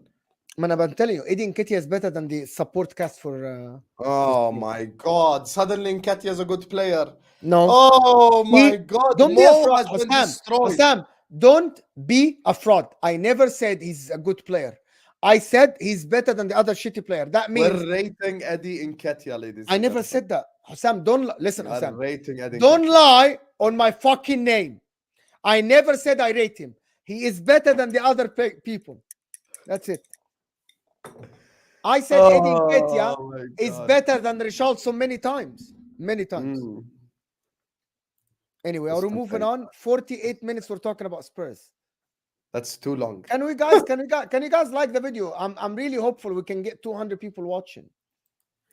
man, I'm telling you, Eddie Nketiah is better than the support cast for Oh Spurs. my God. Suddenly Nketiah is a good player. No, Oh my he God. don't be a Mo fraud, has been Hussam. destroyed. Hussam, don't be a fraud. I never said he's a good player. I said he's better than the other shitty player. That means We're rating Eddie Nketiah, ladies I and never gentlemen. said that. Hussam, listen, We are Hussam. rating Eddie Don't Nketiah. lie on my fucking name. I never said I rate him. He is better than the other people. That's it. I said Eddie Nketiah Oh my is God. better than Richarlison many times. Many times. Mm, Anyway, this are we can moving take. on? 48 minutes we're talking about Spurs. That's too long. Can you guys like the video? I'm really hopeful we can get 200 people watching.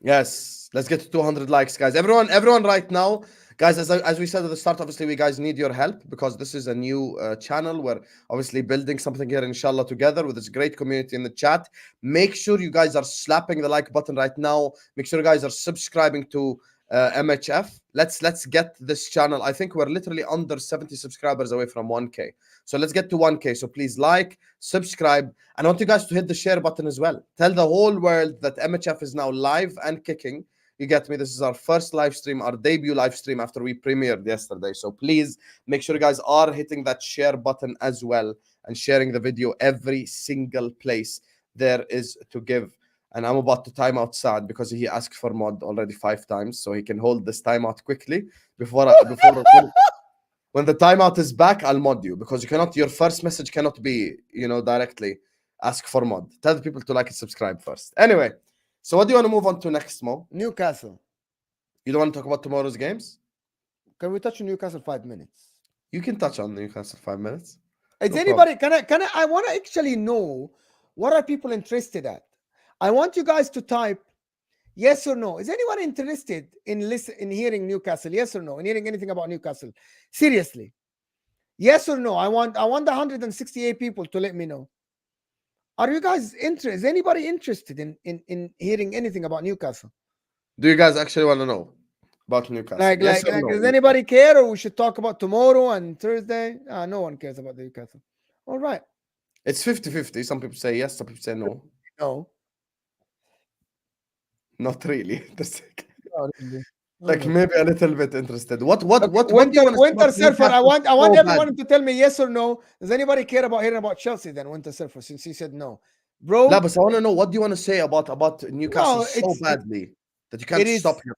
Yes, let's get to 200 likes, guys. Everyone, right now, guys. As we said at the start, obviously, we guys need your help because this is a new channel. We're obviously building something here, inshallah, together with this great community in the chat. Make sure you guys are slapping the like button right now. Make sure you guys are subscribing to MHF. Let's get this channel. I think we're literally under 70 subscribers away from 1K. So let's get to 1K. So please like, subscribe, and I want you guys to hit the share button as well. Tell the whole world that MHF is now live and kicking. You get me? This is our first live stream, our debut live stream after we premiered yesterday. So please make sure you guys are hitting that share button as well and sharing the video every single place there is to give. And I'm about to time out Saad because he asked for mod already 5 times, so he can hold this timeout quickly before when the timeout is back, I'll mod you because you cannot. Your first message cannot be, directly ask for mod. Tell the people to like and subscribe first. Anyway, so what do you want to move on to next, Mo? Newcastle. You don't want to talk about tomorrow's games? Can we touch on Newcastle 5 minutes? You can touch on Newcastle 5 minutes. Is No anybody I want to actually know what are people interested at? I want you guys to type yes or no. Is anyone interested in hearing Newcastle? Yes or no? In hearing anything about Newcastle? Seriously. Yes or no? I want the 168 people to let me know. Are you guys interested? Is anybody interested in hearing anything about Newcastle? Do you guys actually want to know about Newcastle? Like, Yes or does no? anybody care, or we should talk about tomorrow and Thursday? No one cares about the Newcastle. All right. It's 50-50. Some people say yes, some people say no. No. Not really. Not really. Like Okay. maybe a little bit interested. What do you Winter want to say about Surfer. I Newcastle want so bad? everyone to tell me yes or no. Does anybody care about hearing about Chelsea then, Winter Surfer? Since you said no, لا bro. بس I want to know what do you want to say about Newcastle No, so badly that you it can't stop is. him?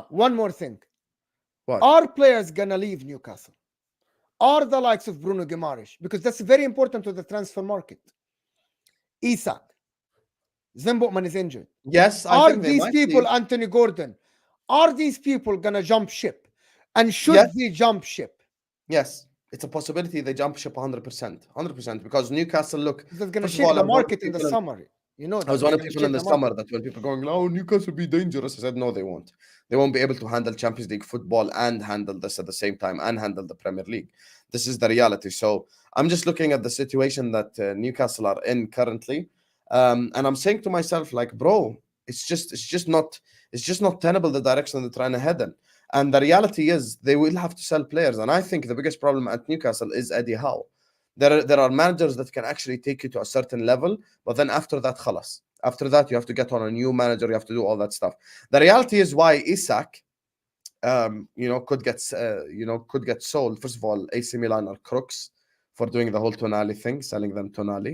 One more thing. What? Are players gonna leave Newcastle? Are the likes of Bruno Guimaraes? Because that's very important to the transfer market. Isak, Zimbotman is injured. Yes, I Are think they these might people, leave. Anthony Gordon, are these people gonna jump ship? And Yes, should they jump ship? yes. It's a possibility they jump ship 100%. 100%. Because Newcastle, look, That's gonna first of shake all, the market in the summer. You know I was that one they're of gonna people in shake the the market. summer that when people going, oh, Newcastle will be dangerous. I said, no, they won't. They won't be able to handle Champions League football and handle this at the same time and handle the Premier League. This is the reality. So I'm just looking at the situation that Newcastle are in currently, and I'm saying to myself, like, bro, it's just not tenable the direction they're trying to head in. And the reality is they will have to sell players. And I think the biggest problem at Newcastle is Eddie Howe. There are managers that can actually take you to a certain level, but then after that, khalas. After that, you have to get on a new manager. You have to do all that stuff. The reality is why Isak, could get sold. First of all, AC Milan are crooks for doing the whole Tonali thing, selling them Tonali.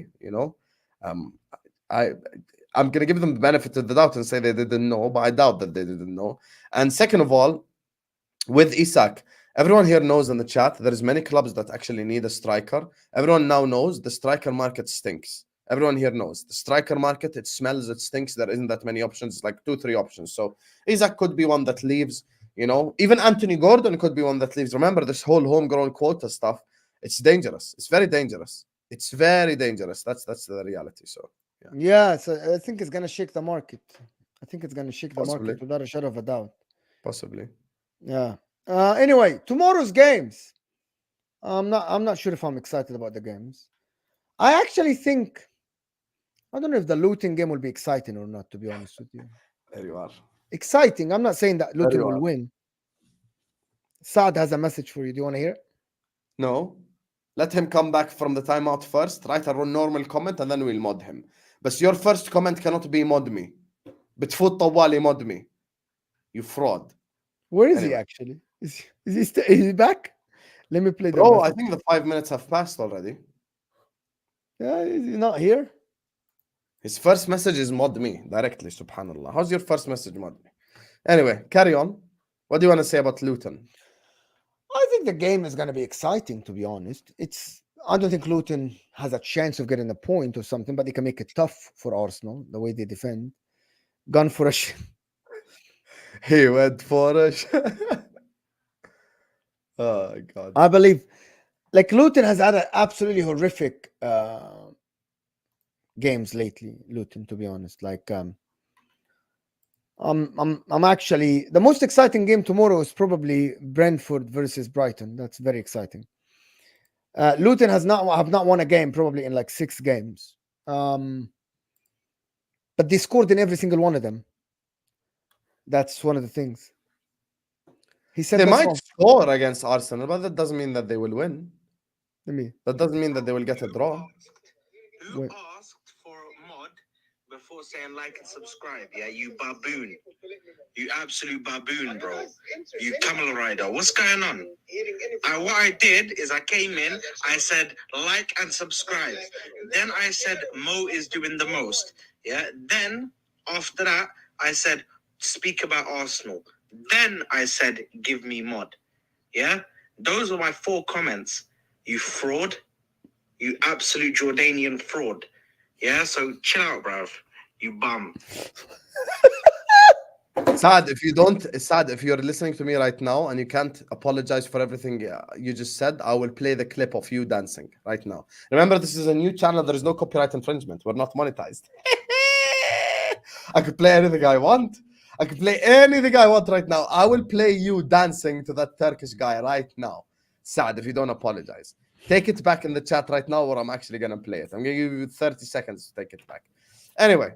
Um, I I'm gonna give them the benefit of the doubt and say they didn't know, but I doubt that they didn't know. And second of all, with Isak, everyone here knows in the chat there's many clubs that actually need a striker. Everyone now knows the striker market stinks. Everyone here knows the striker market, it smells, it stinks. There isn't that many options, like two, three options. So Isak could be one that leaves, even Anthony Gordon could be one that leaves. Remember this whole homegrown quota stuff, it's dangerous. It's very dangerous. It's very dangerous. That's the reality. So yeah, Yeah, so I think it's gonna shake the market. I think it's gonna shake the possibly, market without a shadow of a doubt. possibly. Yeah. Anyway, tomorrow's games. I'm not sure if I'm excited about the games. I actually think I don't know if the Luton game will be exciting or not, to be honest with you. There you are. Exciting. I'm not saying that There Luton you will are. win. Saad has a message for you. Do you want to hear it? No. Let him come back from the timeout first, write a normal comment, and then we'll mod him. But your first comment cannot be mod me. بتفوت طوالي mod me. You fraud. Where is he Anyway. actually? Is he back? Let me play the Bro, I message. think the 5 minutes have passed already. Yeah, is he not here? His first message is mod me directly, subhanallah. How's your first message mod me? Anyway, carry on. What do you want to say about Luton? I think the game is going to be exciting, to be honest. I don't think Luton has a chance of getting a point or something, but they can make it tough for Arsenal the way they defend. Gun for a He went for a Oh, God. I believe, like Luton has had absolutely horrific games lately. Luton, to be honest, like I'm actually the most exciting game tomorrow is probably Brentford versus Brighton. That's very exciting. Luton have not won a game probably in like 6 games, but they scored in every single one of them. That's one of the things he said. They That's might all. score against Arsenal, but that doesn't mean that they will win. Let me. That doesn't mean that they will get a draw. Who asked for a mod before saying like and subscribe? Yeah, you baboon. You absolute baboon, bro. You camel rider. What's going on? What I did is I came in, I said like and subscribe. Then I said Mo is doing the most. Yeah. Then after that, I said speak about Arsenal. Then I said give me mod. Yeah. Those are my 4 comments. You fraud. You absolute Jordanian fraud. Yeah, so chill out, bruv. You bum. Sad if you're listening to me right now and you can't apologize for everything you just said, I will play the clip of you dancing right now. Remember, this is a new channel. There is no copyright infringement. We're not monetized. I could play anything I want. I could play anything I want right now. I will play you dancing to that Turkish guy right now. Sad if you don't apologize. Take it back in the chat right now, or I'm actually gonna play it. I'm gonna give you 30 seconds to take it back. Anyway,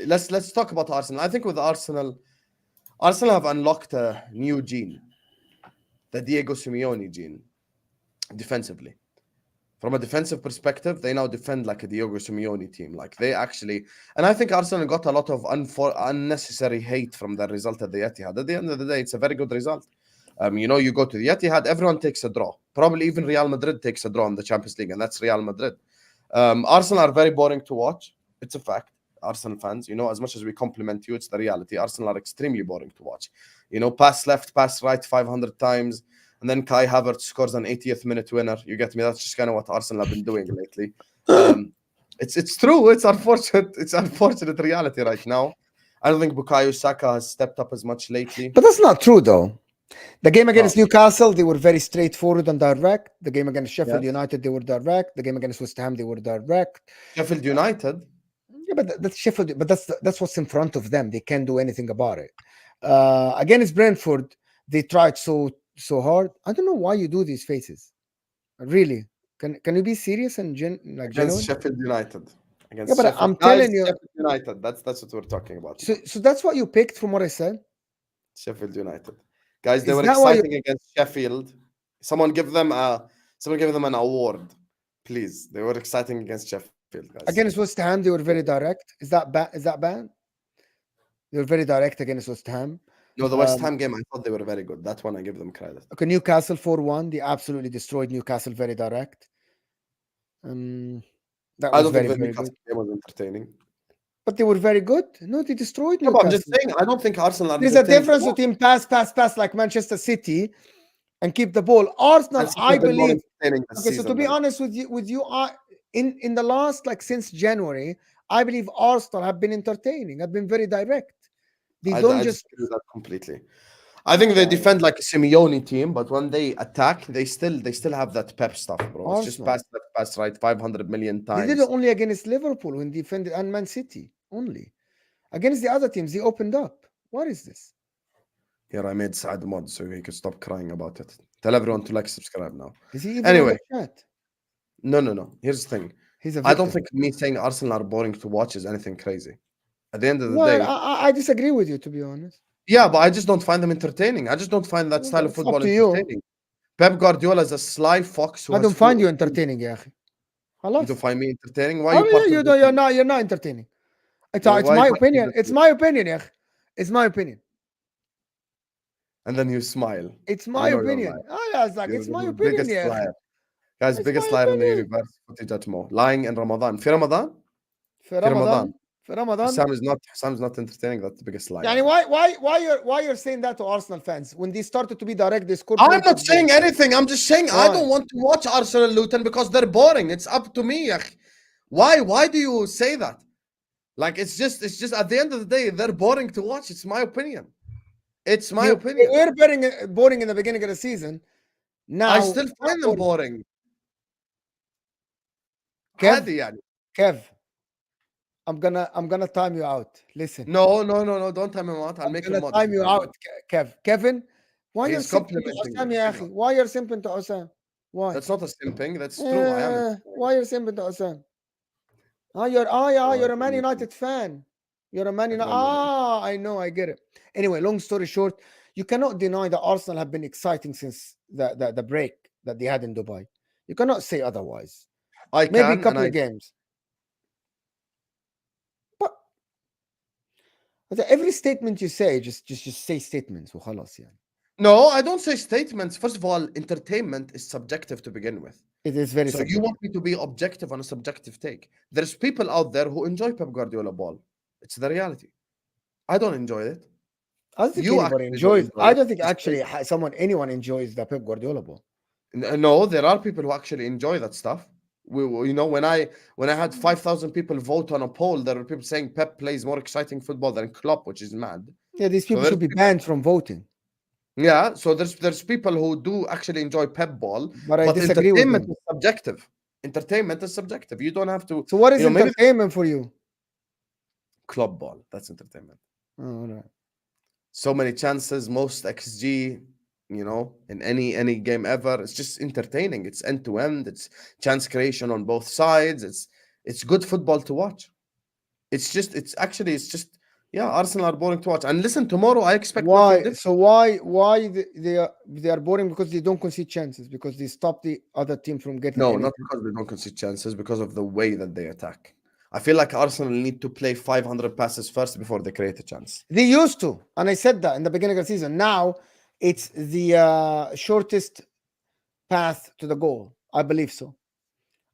let's talk about Arsenal. I think with Arsenal have unlocked a new gene, the Diego Simeone gene, defensively. From a defensive perspective, they now defend like a Diego Simeone team. Like they actually, and I think Arsenal got a lot of unnecessary hate from the result at the Etihad. At the end of the day, it's a very good result. You go to the Etihad, everyone takes a draw. Probably even Real Madrid takes a draw in the Champions League, and that's Real Madrid. Arsenal are very boring to watch. It's a fact. Arsenal fans, as much as we compliment you, it's the reality. Arsenal are extremely boring to watch. Pass left, pass right 500 times, and then Kai Havertz scores an 80th minute winner. You get me? That's just kind of what Arsenal have been doing lately. It's true. It's unfortunate. It's unfortunate reality right now. I don't think Bukayo Saka has stepped up as much lately. But that's not true, though. The game against Oh. Newcastle, they were very straightforward and direct. The game against Sheffield Yes. United, they were direct. The game against West Ham, they were direct. Sheffield United. Yeah, but that's Sheffield. But that's what's in front of them. They can't do anything about it. Against Brentford, they tried so hard. I don't know why you do these faces. Really, can you be serious and Against genuine? Sheffield United. Yeah, Against but Sheffield. I'm Guys, telling you. Sheffield United. That's what we're talking about. So that's what you picked from what I said. Sheffield United. Guys, they Is were that why you exciting against Sheffield. Someone give them an award, please. They were exciting against Sheffield, guys. against West Ham? They were very direct. Is that bad? Is that bad? They were very direct against West Ham. No, the West Ham game, I thought they were very good. That one I give them credit. Okay, Newcastle 4-1. They absolutely destroyed Newcastle. Very direct. That I was don't very think the very Newcastle good. game was entertaining. But they were very good. No, they destroyed No, but I'm Newcastle. just saying, I don't think Arsenal are There's a entertaining difference to watch. between pass like Manchester City and keep the ball. Arsenal, Man City I have been more believe. entertaining this Okay, so to season be than- honest with you, in the last since January, I believe Arsenal have been entertaining. Have been very direct. They don't I just. disagree with that completely. I think they defend like a Simeone team, but when they attack, they still have that pep stuff, bro. It's just Arsenal. pass left, pass right, 500 million They did times. it only against Liverpool when defended and Man City only. Against the other teams, they opened up. What is this? Here, I made Saad mod so he could stop crying about it. Tell everyone to subscribe now. Is he even Anyway, on the chat? no. Here's the thing. He's a I don't victim. think me saying Arsenal are boring to watch is anything crazy. At the end of the Well, day, I disagree with you, to be honest. yeah, but I just don't find them entertaining. I just don't find that style of It's up football to you. entertaining. Pep Guardiola is a sly fox who I has don't find you fooled- entertaining, يا أخي. You خلاص. don't find me entertaining? Why Oh are you part yeah, of the team? you're not entertaining. It's Why my part of opinion. the It's team? my opinion, يا أخي. It's my opinion. And then you smile. It's I my know you're opinion. lying. Oh, yeah, it's like You're it's my the opinion, biggest يا أخي. liar. Guys, It's biggest my liar in the opinion. universe. What you more? Lying in Ramadan. في رمضان? في في رمضان. رمضان. في رمضان. Hussam is not entertaining. That's the biggest liar. يعني why you're saying that to Arsenal fans when they started to be direct? They scored. I'm plenty not of saying goals. anything. I'm just saying I don't want to watch Arsenal Luton because they're boring. It's up to me. يا أخي. Why do you say that? Like it's just at the end of the day, they're boring to watch. It's my opinion. It's my opinion. They were boring in the beginning of the season. Now I still find them boring. Kev, عادي يعني. Kev, I'm gonna time you out. Listen. No. Don't time him out. I'll make him gonna mod. time you out, Kev. Kevin, why you're He's simping to complimenting Osam, me. يا أخي? Why you're simping to Osam? Why? That's not a simping. That's true. I am. Why you're simping to Osam? You're a Man United fan. You're a Man United. I know, I get it. Anyway, long story short, you cannot deny that Arsenal have been exciting since the break that they had in Dubai. You cannot say otherwise. I Maybe a can. couple of games. But every statement you say, just say statements. وخلاص يعني. No, I don't say statements. First of all, entertainment is subjective to begin with. It is very So subjective. you want me to be objective on a subjective take. There's people out there who enjoy Pep Guardiola ball. It's the reality. I don't enjoy it. I don't think You anybody actually enjoys. don't enjoy I it. don't think It's actually anyone enjoys the Pep Guardiola ball. No, there are people who actually enjoy that stuff. When I had 5,000 people vote on a poll, there were people saying Pep plays more exciting football than Klopp, which is mad. Yeah, these people there's should be banned from voting. Yeah, so there's people who do actually enjoy Pep ball, But I disagree with entertainment them. is subjective. Entertainment is subjective. You don't have to. So what is maybe entertainment for you? club ball. That's entertainment. Oh, all right. So many chances, most XG. In any game ever. It's just entertaining. It's end to end. It's chance creation on both sides. It's good football to watch. It's just Arsenal are boring to watch. And listen, tomorrow I expect nothing Why? different. So why they are boring because they don't concede chances because they stop the other team from getting. No, anything. not because they don't concede chances, because of the way that they attack. I feel like Arsenal need to play 500 passes first before they create a chance. They used to, and I said that in the beginning of the season. Now it's the shortest path to the goal. I believe so.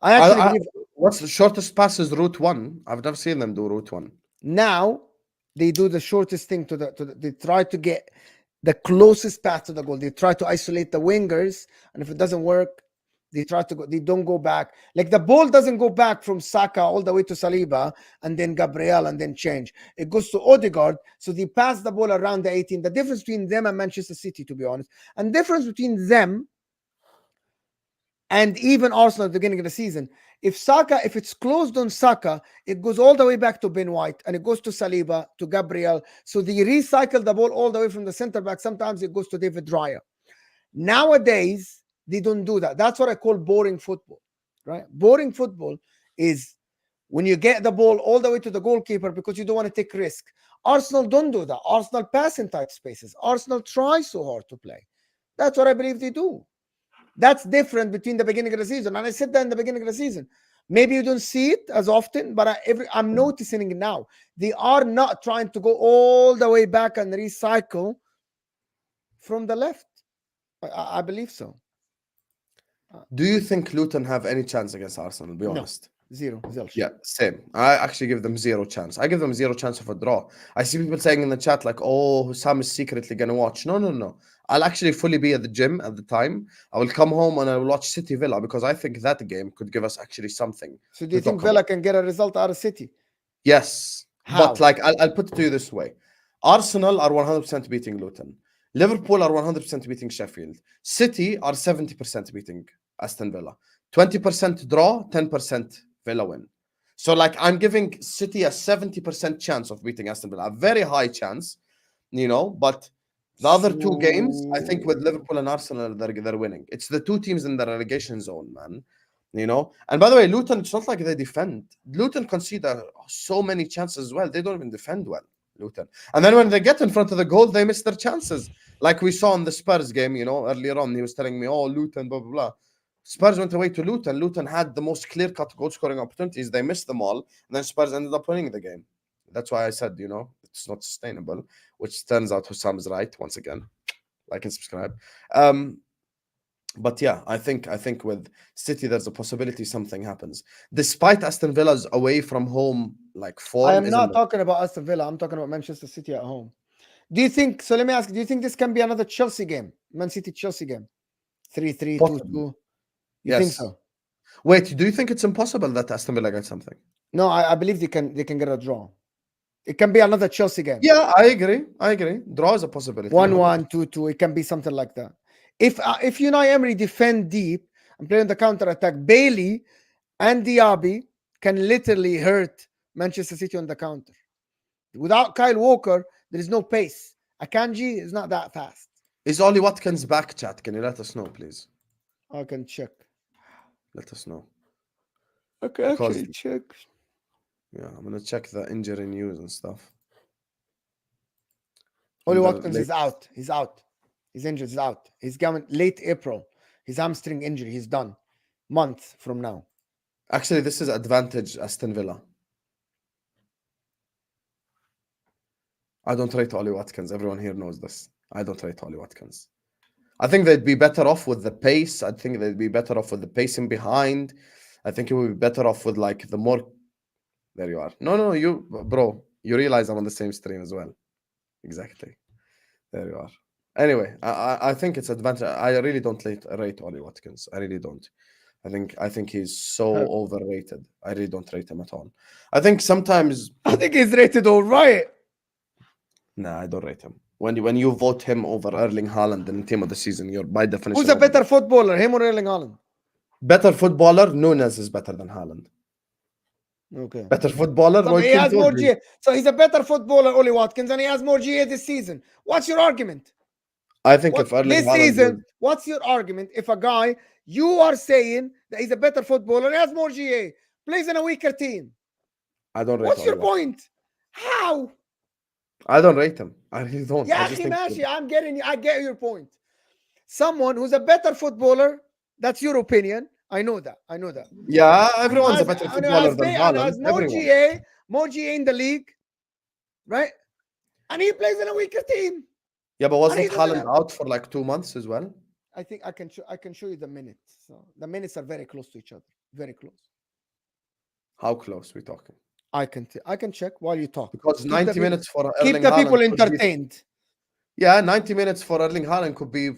I actually believe What's the shortest pass is route one. I've never seen them do route one. Now they do the shortest thing they try to get the closest path to the goal. They try to isolate the wingers, and if it doesn't work, they try to go. They don't go back. Like the ball doesn't go back from Saka all the way to Saliba and then Gabriel and then change. It goes to Odegaard. So they pass the ball around the 18. The difference between them and Manchester City, to be honest, and difference between them and even Arsenal at the beginning of the season. If it's closed on Saka, it goes all the way back to Ben White and it goes to Saliba, to Gabriel. So they recycle the ball all the way from the center back. Sometimes it goes to David Raya. Nowadays, they don't do that. That's what I call boring football, right? Boring football is when you get the ball all the way to the goalkeeper because you don't want to take risk. Arsenal don't do that. Arsenal pass in tight spaces. Arsenal try so hard to play. That's what I believe they do. That's different between the beginning of the season. And I said that in the beginning of the season. Maybe you don't see it as often, but I'm noticing it now. They are not trying to go all the way back and recycle from the left. I believe so. Do you think Luton have any chance against Arsenal? Be honest. Zero. Zilch. Yeah, same. I actually give them zero chance. I give them zero chance of a draw. I see people saying in the chat like, "Oh, Sam is secretly gonna watch." No, no, no. I'll actually fully be at the gym at the time. I will come home and I will watch City Villa because I think that game could give us actually something. So do you think Villa can get a result out of City? Yes. How? But like I'll put it to you this way. Arsenal are 100% beating Luton. Liverpool are 100% beating Sheffield. City are 70% beating Aston Villa. 20% draw, 10% Villa win. So like I'm giving City a 70% chance of beating Aston Villa. A very high chance, but the other two games, I think with Liverpool and Arsenal, they're winning. It's the two teams in the relegation zone, man. And by the way, Luton, it's not like they defend. Luton concede so many chances as well. They don't even defend well, Luton. And then when they get in front of the goal, they miss their chances. Like we saw in the Spurs game, earlier on, he was telling me, "Oh, Luton, blah, blah, blah." Spurs went away to Luton. Luton had the most clear-cut goal-scoring opportunities. They missed them all. And then Spurs ended up winning the game. That's why I said, it's not sustainable, which turns out HUSAM is right once again. Like and subscribe. But yeah, I think with City, there's a possibility something happens. Despite Aston Villa's away from home, like form. I am not talking about Aston Villa. I'm talking about Manchester City at home. Do you think, so let me ask, do you think this can be another Chelsea game? Man City-Chelsea game? 3-3, 2-2? You think so? Wait, do you think it's impossible that Aston Villa get something? No, I believe they can get a draw. It can be another Chelsea game. Yeah, I agree. Draw is a possibility. 1-1, 2-2. It can be something like that. If Unai Emery defend deep and play on the counter attack, Bailey and Diaby can literally hurt Manchester City on the counter. Without Kyle Walker, there is no pace. Akanji is not that fast. Is Ollie Watkins back, chat? Can you let us know, please? I can check. Let us know. Okay, actually check. Yeah, I'm gonna check the injury news and stuff. Ollie Watkins is out. He's out. He's injured. He's out. He's coming late April. His hamstring injury. He's done. Month from now. Actually, this is advantage Aston Villa. I don't rate Ollie Watkins. Everyone here knows this. I don't rate Ollie Watkins. I think they'd be better off with the pace. I think they'd be better off with the pacing behind. I think it would be better off with like the more. There you are. No, you, bro. You realize I'm on the same stream as well. Exactly. There you are. Anyway, I think it's advantage. I really don't rate Ollie Watkins. I really don't. I think he's so overrated. I really don't rate him at all. I think sometimes. I think he's rated all right. Nah, I don't rate him. When you vote him over Erling Haaland in team of the season, you're by definition. Who's a better footballer, him or Erling Haaland? Better footballer, Nunes is better than Haaland. Okay. Better footballer, so he has more GA. So he's a better footballer, Ollie Watkins, and he has more GA this season. What's your argument? I think if Erling this Haaland season, what's your argument? If a guy you are saying that he's a better footballer, he has more GA, plays in a weaker team. I don't rate. What's your point? How? I don't rate him. I really don't. Yeah, I'm getting you. I get your point. Someone who's a better footballer, that's your opinion. I know that. Yeah, everyone's a better footballer than Haaland. Has more GA in the league, right? And he plays in a weaker team. Yeah, but wasn't Haaland out for like 2 months as well? I think I can show you the minutes. So the minutes are very close to each other. Very close. How close we talking? I can check while you talk. Because Keep the 90 people, minutes for keep Erling the people Haaland could be, entertained. yeah, 90 minutes for Erling Haaland could be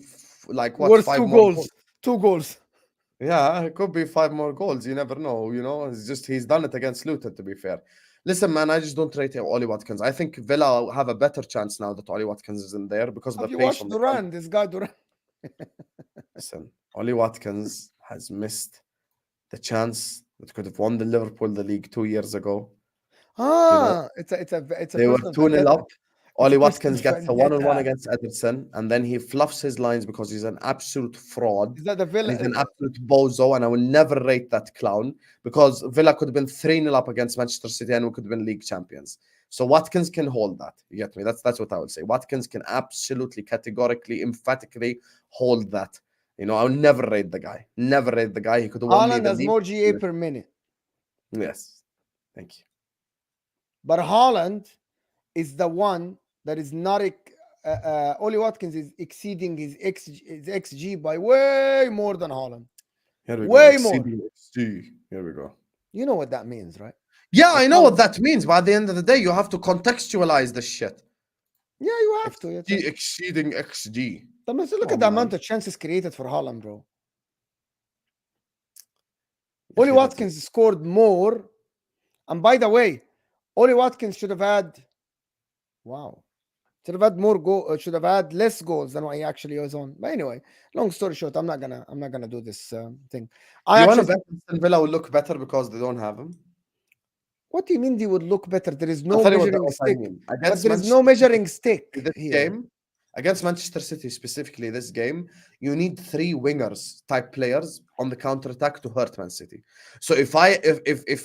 like what, Worth 5 two more goals? goals. 2 goals. Yeah, it could be 5 more goals. You never know. It's just he's done it against Luton. To be fair, listen, man, I just don't rate Ollie Watkins. I think Villa have a better chance now that Ollie Watkins is in there because of the Have you pace watched on the counter. Duran? This guy Duran. Listen, Ollie Watkins has missed the chance that could have won the Liverpool the league 2 years ago. It's a They were personal 2 nil vendetta. up. It's a Ollie personal Watkins gets a one-on-one vendetta. against Ederson, and then he fluffs his lines because he's an absolute fraud. Is that the And Villa? he's an absolute bozo, and I will never rate that clown because Villa could have been 3-0 up against Manchester City and we could have been league champions. So Watkins can hold that. You get me? That's what I would say. Watkins can absolutely, categorically, emphatically hold that. I will never rate the guy. Never rate the guy. He could have won me Haaland the has league. more GA per minute, Yes. Thank you. but Haaland is the one that is not. Ollie Watkins is exceeding his XG by way more than Haaland. Here we Way go. more. Exceeding XG. Here we go. You know what that means, right? Yeah, Like I know how- what that means, but at the end of the day, you have to contextualize this shit. Yeah, you have to. XG exceeding XG. Look Come at on, the man. amount of chances created for Haaland, bro. Yeah, Ollie that's it. Watkins scored more. And by the way, Ollie Watkins should have had should have had less goals than what he actually was on. But anyway, long story short, I'm not gonna do this thing. You want to bet Aston Villa will look better because they don't have him? What do you mean they would look better? There is I'll no tell you measuring what I stick. mean. But Against there is no Manchester City, measuring stick this here. game, against Manchester City specifically, this game, you need 3 wingers type players on the counter attack to hurt Man City. So if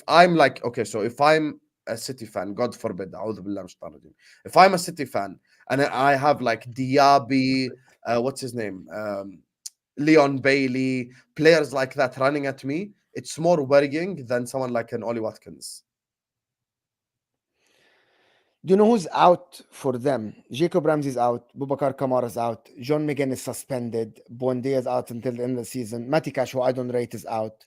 I'm like, okay, so if I'm a City fan, God forbid, أعوذ بالله من الشيطان الرجيم. If I'm a City fan and I have like Diaby, what's his name, Leon Bailey, players like that running at me, it's more worrying than someone like an Ollie Watkins. Do you know who's out for them? Jacob Ramsey's out. Boubacar Kamara's out. John McGinn is suspended. Buendia is out until the end of the season. Matty Cash, who I don't rate, is out.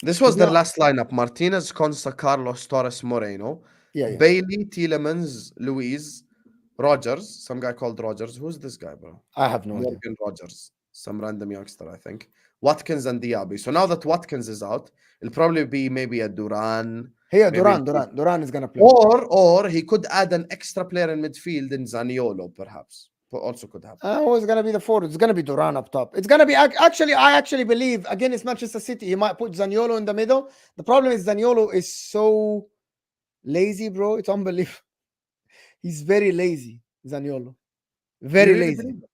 This was you their know- last lineup: Martinez, Consta, Carlos, Torres, Moreno, Yeah. Bailey, Tielemans, Luis, Rogers, some guy called Rogers. Who's this guy, bro? I have no idea. Morgan Rogers, some random youngster, I think. Watkins and Diaby. So now that Watkins is out, it'll probably be maybe a Duran. Hey, maybe Duran is gonna play. Or he could add an extra player in midfield in Zaniolo, perhaps. Also could happen. Who's gonna be the forward? It's gonna be Duran up top. It's gonna be actually. I actually believe again. It's Manchester City. He might put Zaniolo in the middle. The problem is Zaniolo is so lazy, bro. It's unbelievable. He's very lazy, Zaniolo. Very You really lazy. believe that?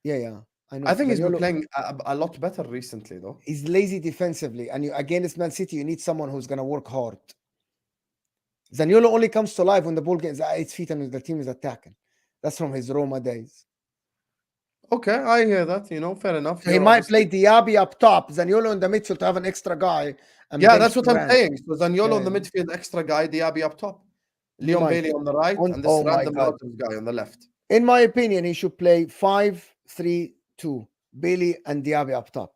Yeah. I know. I think he's been Zaniolo- playing a lot better recently, though. He's lazy defensively, and against Man City, you need someone who's gonna work hard. Zaniolo only comes to life when the ball gets at 8 feet and the team is attacking. That's from his Roma days. Okay, I hear that. Fair enough. So he might play Diaby up top, Zaniolo in the midfield to have an extra guy. And Yeah, bench that's what I'm Duran. saying. So Zaniolo in the Yeah. midfield, extra guy, Diaby up top, He Leon might. Bailey on the right, and this Oh my random God. Rogers guy on the left. In my opinion, he should play 5-3-2. Bailey and Diaby up top.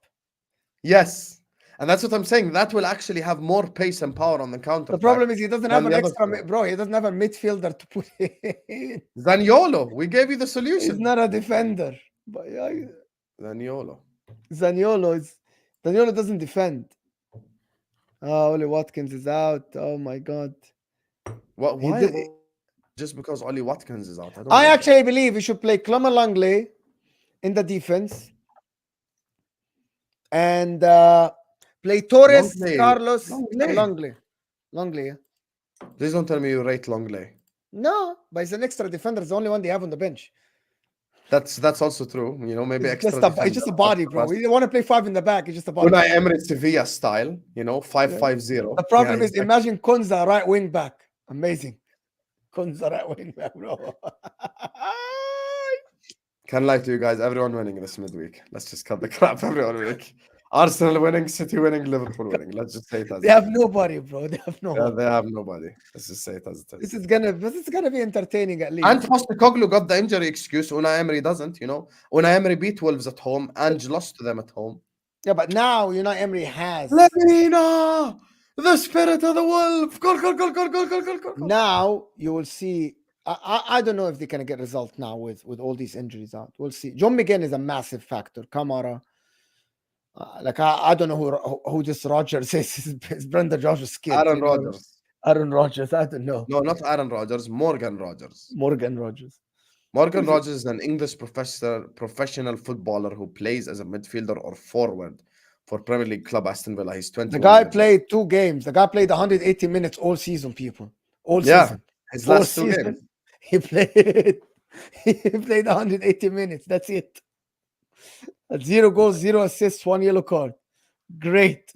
Yes, and that's what I'm saying. That will actually have more pace and power on the counter. The problem is he doesn't have than an the other extra, two. bro. He doesn't have a midfielder to put in. Zaniolo, we gave you the He's solution. not a defender. But Zaniolo. Zaniolo doesn't defend. Ollie Watkins is out. Oh my God. What? He Why? did- Just because Ollie Watkins is out? I get actually believe he should play Clement Langley in the defense and play Torres, Langley. Carlos, Langley. Langley. Yeah. that. Please don't tell me you rate Longley. No, but he's an extra defender. It's the only one they have on the bench. That's also true. Maybe It's extra. it's just a body, bro. We want to play 5 in the back. It's just a body. Unai Emery Sevilla style. 5-5-0. The problem Yeah, is, imagine Konza right wing back. Amazing. Konza right wing back, bro. Can't lie to you guys. Everyone winning this midweek. Let's just cut the crap. Everyone winning. Arsenal winning, City winning, Liverpool winning. Let's just say it as They have nobody, bro. They have no. Yeah, they have nobody. Let's just say it as it is. This is gonna be entertaining at least. And Postecoglou got the injury excuse. Unai Emery doesn't. Unai Emery beat Wolves at home and lost to them at home. Yeah, but now Unai Emery has. Lemina, the spirit of the wolf. Goal, goal, goal, goal, goal, goal, goal, goal, goal. Now you will see. I don't know if they can get results now with all these injuries out. We'll see. John McGinn is a massive factor. Kamara. Like I don't know who this Rogers is. It's Brendan Rodgers' kid. Aaron Rodgers. Aaron Rodgers. I don't know. No, not Aaron Rodgers. Morgan Rodgers. Morgan Rodgers. Morgan Who's it? Rodgers is an English professional footballer who plays as a midfielder or forward for Premier League club Aston Villa. He's The 21 guy years old. played 2 games. The guy played 180 minutes all season, people. All Yeah, season. his All last two season. games. He played. He played 180 minutes. That's it. 0 goals, 0 assists, 1 yellow card. Great.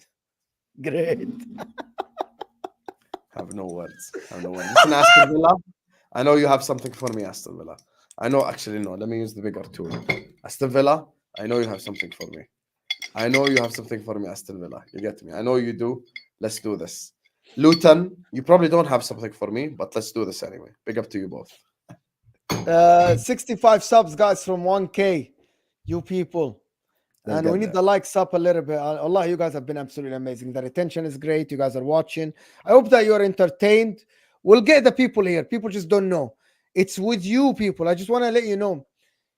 Great. Have no words. Have no words. Listen, Aston Villa. I know you have something for me, Aston Villa. I know, actually, no. Let me use the bigger tool. Aston Villa. I know you have something for me. I know you have something for me, Aston Villa. You get me. I know you do. Let's do this. Luton, you probably don't have something for me, but let's do this anyway. Big up to you both. 65 subs, guys, from 1K. You people. They'll And get we need there. the likes up a little bit. Allah, you guys have been absolutely amazing. The retention is great. You guys are watching. I hope that you're entertained. We'll get the people here. People just don't know. It's with you, people. I just want to let you know.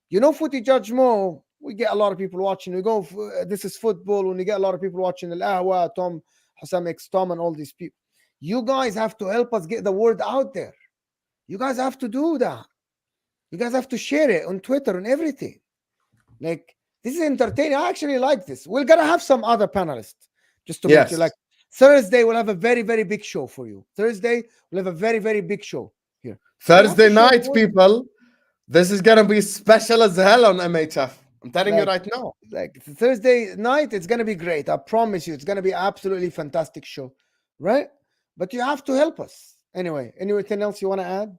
You know, Footy Judge Mo, we get a lot of people watching. We go, this is football. When we get a lot of people watching, Al Ahwa, Tom, Husam X Tom, and all these people. You guys have to help us get the word out there. You guys have to do that. You guys have to share it on Twitter and everything. Like, this is entertaining. I actually like this. We're gonna have some other panelists just to make you Yes. like Thursday. We'll have a very, very big show for you. Thursday, we'll have a very, very big show here. So you have Thursday to share night, the word. people. This is gonna be special as hell on MHF. I'm telling you Like- right now. Like Thursday night, it's gonna be great. I promise you, it's gonna be absolutely fantastic show, right? But you have to help us anyway. Anything else you want to add?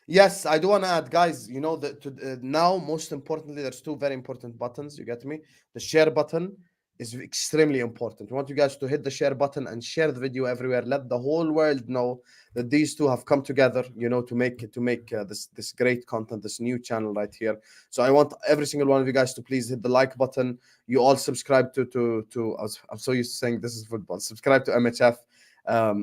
Yes, I do want to add, guys. You know that now, most importantly, there's two very important buttons. You get me? The share button is extremely important. We want you guys to hit the share button and share the video everywhere. Let the whole world know that these two have come together. You know, to make this great content, this new channel right here. So I want every single one of you guys to please hit the like button. You all subscribe to. I'm so used to saying this is football. Subscribe to MHF.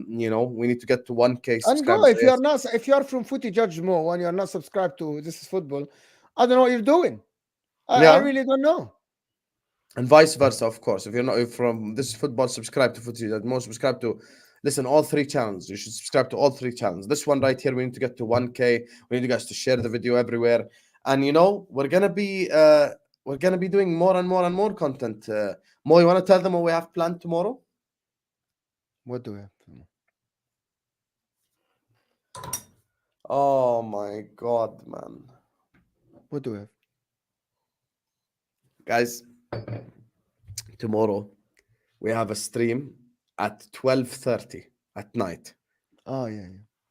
You know, we need to get to 1K And subscribers. go if you're not, if you're from Footy Judge Mo and you're not subscribed to This Is Football, I don't know what you're doing. I Yeah. really don't know. And vice versa, of course. If you're not from This Is Football, subscribe to Footy Judge Mo. Subscribe to, listen, all three channels. You should subscribe to all three channels. This one right here, we need to get to 1K. We need you guys to share the video everywhere. And you know, we're gonna be doing more and more and more content. Mo, you want to tell them what we have planned tomorrow? What do we have? Oh my god, man. What do we have? Guys, tomorrow we have a stream at 12:30 at night. Oh yeah.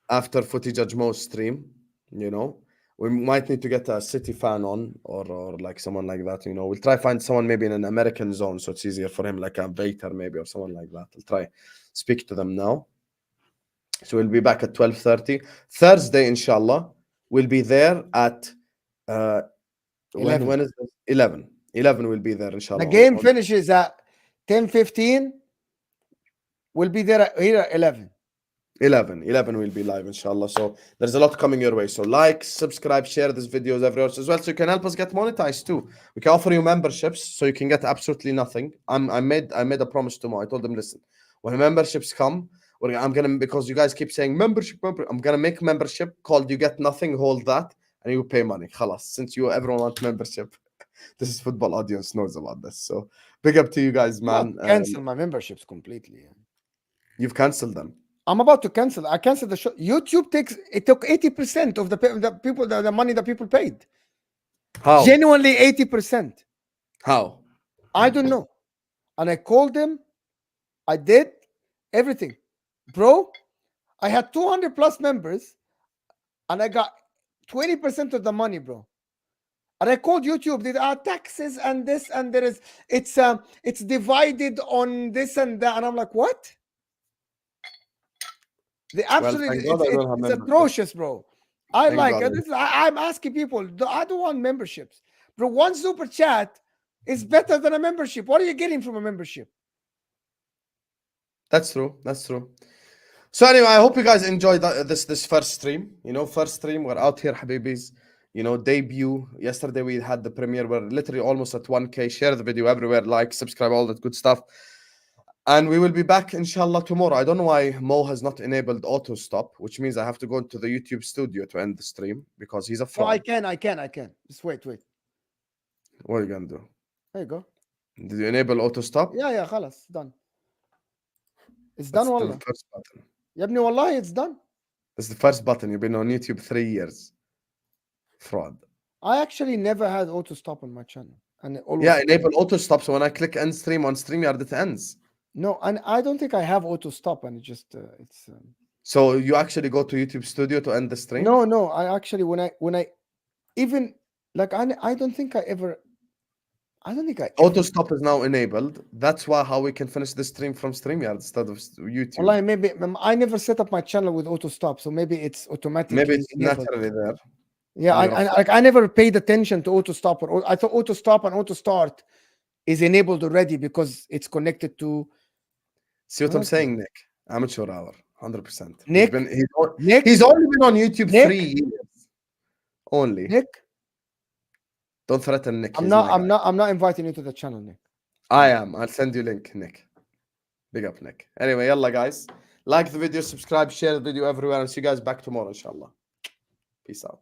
After Footy Judge Mo's stream, you know, we might need to get a City fan on or like someone like that. You know, we'll try find someone maybe in an American zone so it's easier for him, like a Vater maybe or someone like that. I'll try speak to them now. So we'll be back at 12:30 Thursday, inshallah. We'll be there at 11. when is this? 11. 11 will be there, inshallah. The game finishes at 10:15. We'll be there here at 11. 11 will be live, inshallah. So there's a lot coming your way. So like, subscribe, share these videos everywhere as well, so you can help us get monetized too. We can offer you memberships so you can get absolutely nothing. I made a promise to Mo. I told them, listen, when memberships come, I'm gonna, because you guys keep saying membership, I'm gonna make membership called You Get Nothing. Hold that, and you pay money. Khalas. Since everyone wants membership, this is football audience knows about this. So big up to you guys, man. Cancel my memberships completely. You've cancelled them. I'm about to cancel. I canceled the show. YouTube took 80% of the money that people paid. How? Genuinely 80%. How? I don't know. And I called them. I did everything. Bro, I had 200 plus members and I got 20% of the money, bro. And I called YouTube. There are taxes and this, and there is it's divided on this and that. And I'm like, what? They absolutely, thank God I don't have it's membership. atrocious, bro. Thank God. I'm asking people. I don't want memberships, bro. One super chat is better than a membership. What are you getting from a membership? That's true. That's true. So anyway, I hope you guys enjoyed this first stream. You know, first stream. We're out here, Habibis. You know, debut. Yesterday we had the premiere. We're literally almost at 1K. Share the video everywhere. Like, subscribe, all that good stuff. And we will be back, inshallah, tomorrow. I don't know why Mo has not enabled auto stop, which means I have to go into the YouTube studio to end the stream because he's a No, fraud. I can. Just wait. What are you gonna do? There you go. Did you enable auto stop? Yeah, خلاص, done. It's That's done, the والله. first button. يا ابني والله it's done. That's the first button. You've been on YouTube 3 years. Fraud. I actually never had auto stop on my channel, and it always. Yeah, enable auto stop. So when I click end stream on StreamYard, it ends. No, and I don't think I have auto stop, and it just it's. So you actually go to YouTube Studio to end the stream? No. I actually when I even like I don't think I ever. I don't think I. Auto stop is now enabled. That's why how we can finish the stream from StreamYard instead of YouTube. Wallahi, maybe I never set up my channel with auto stop, so maybe it's automatically. Maybe it's enabled. naturally there. Yeah, I never paid attention to auto stop, or I thought auto stop and auto start is enabled already because it's connected to. See what I'm saying, Nick? Amateur hour, 100%. Nick? He's only been on YouTube Nick? 3 years. Only. Nick, Don't threaten Nick. I'm not inviting you to the channel, Nick. I am. I'll send you link, Nick. Big up, Nick. Anyway, yalla guys. Like the video, subscribe, share the video everywhere, and see you guys back tomorrow, inshallah. Peace out.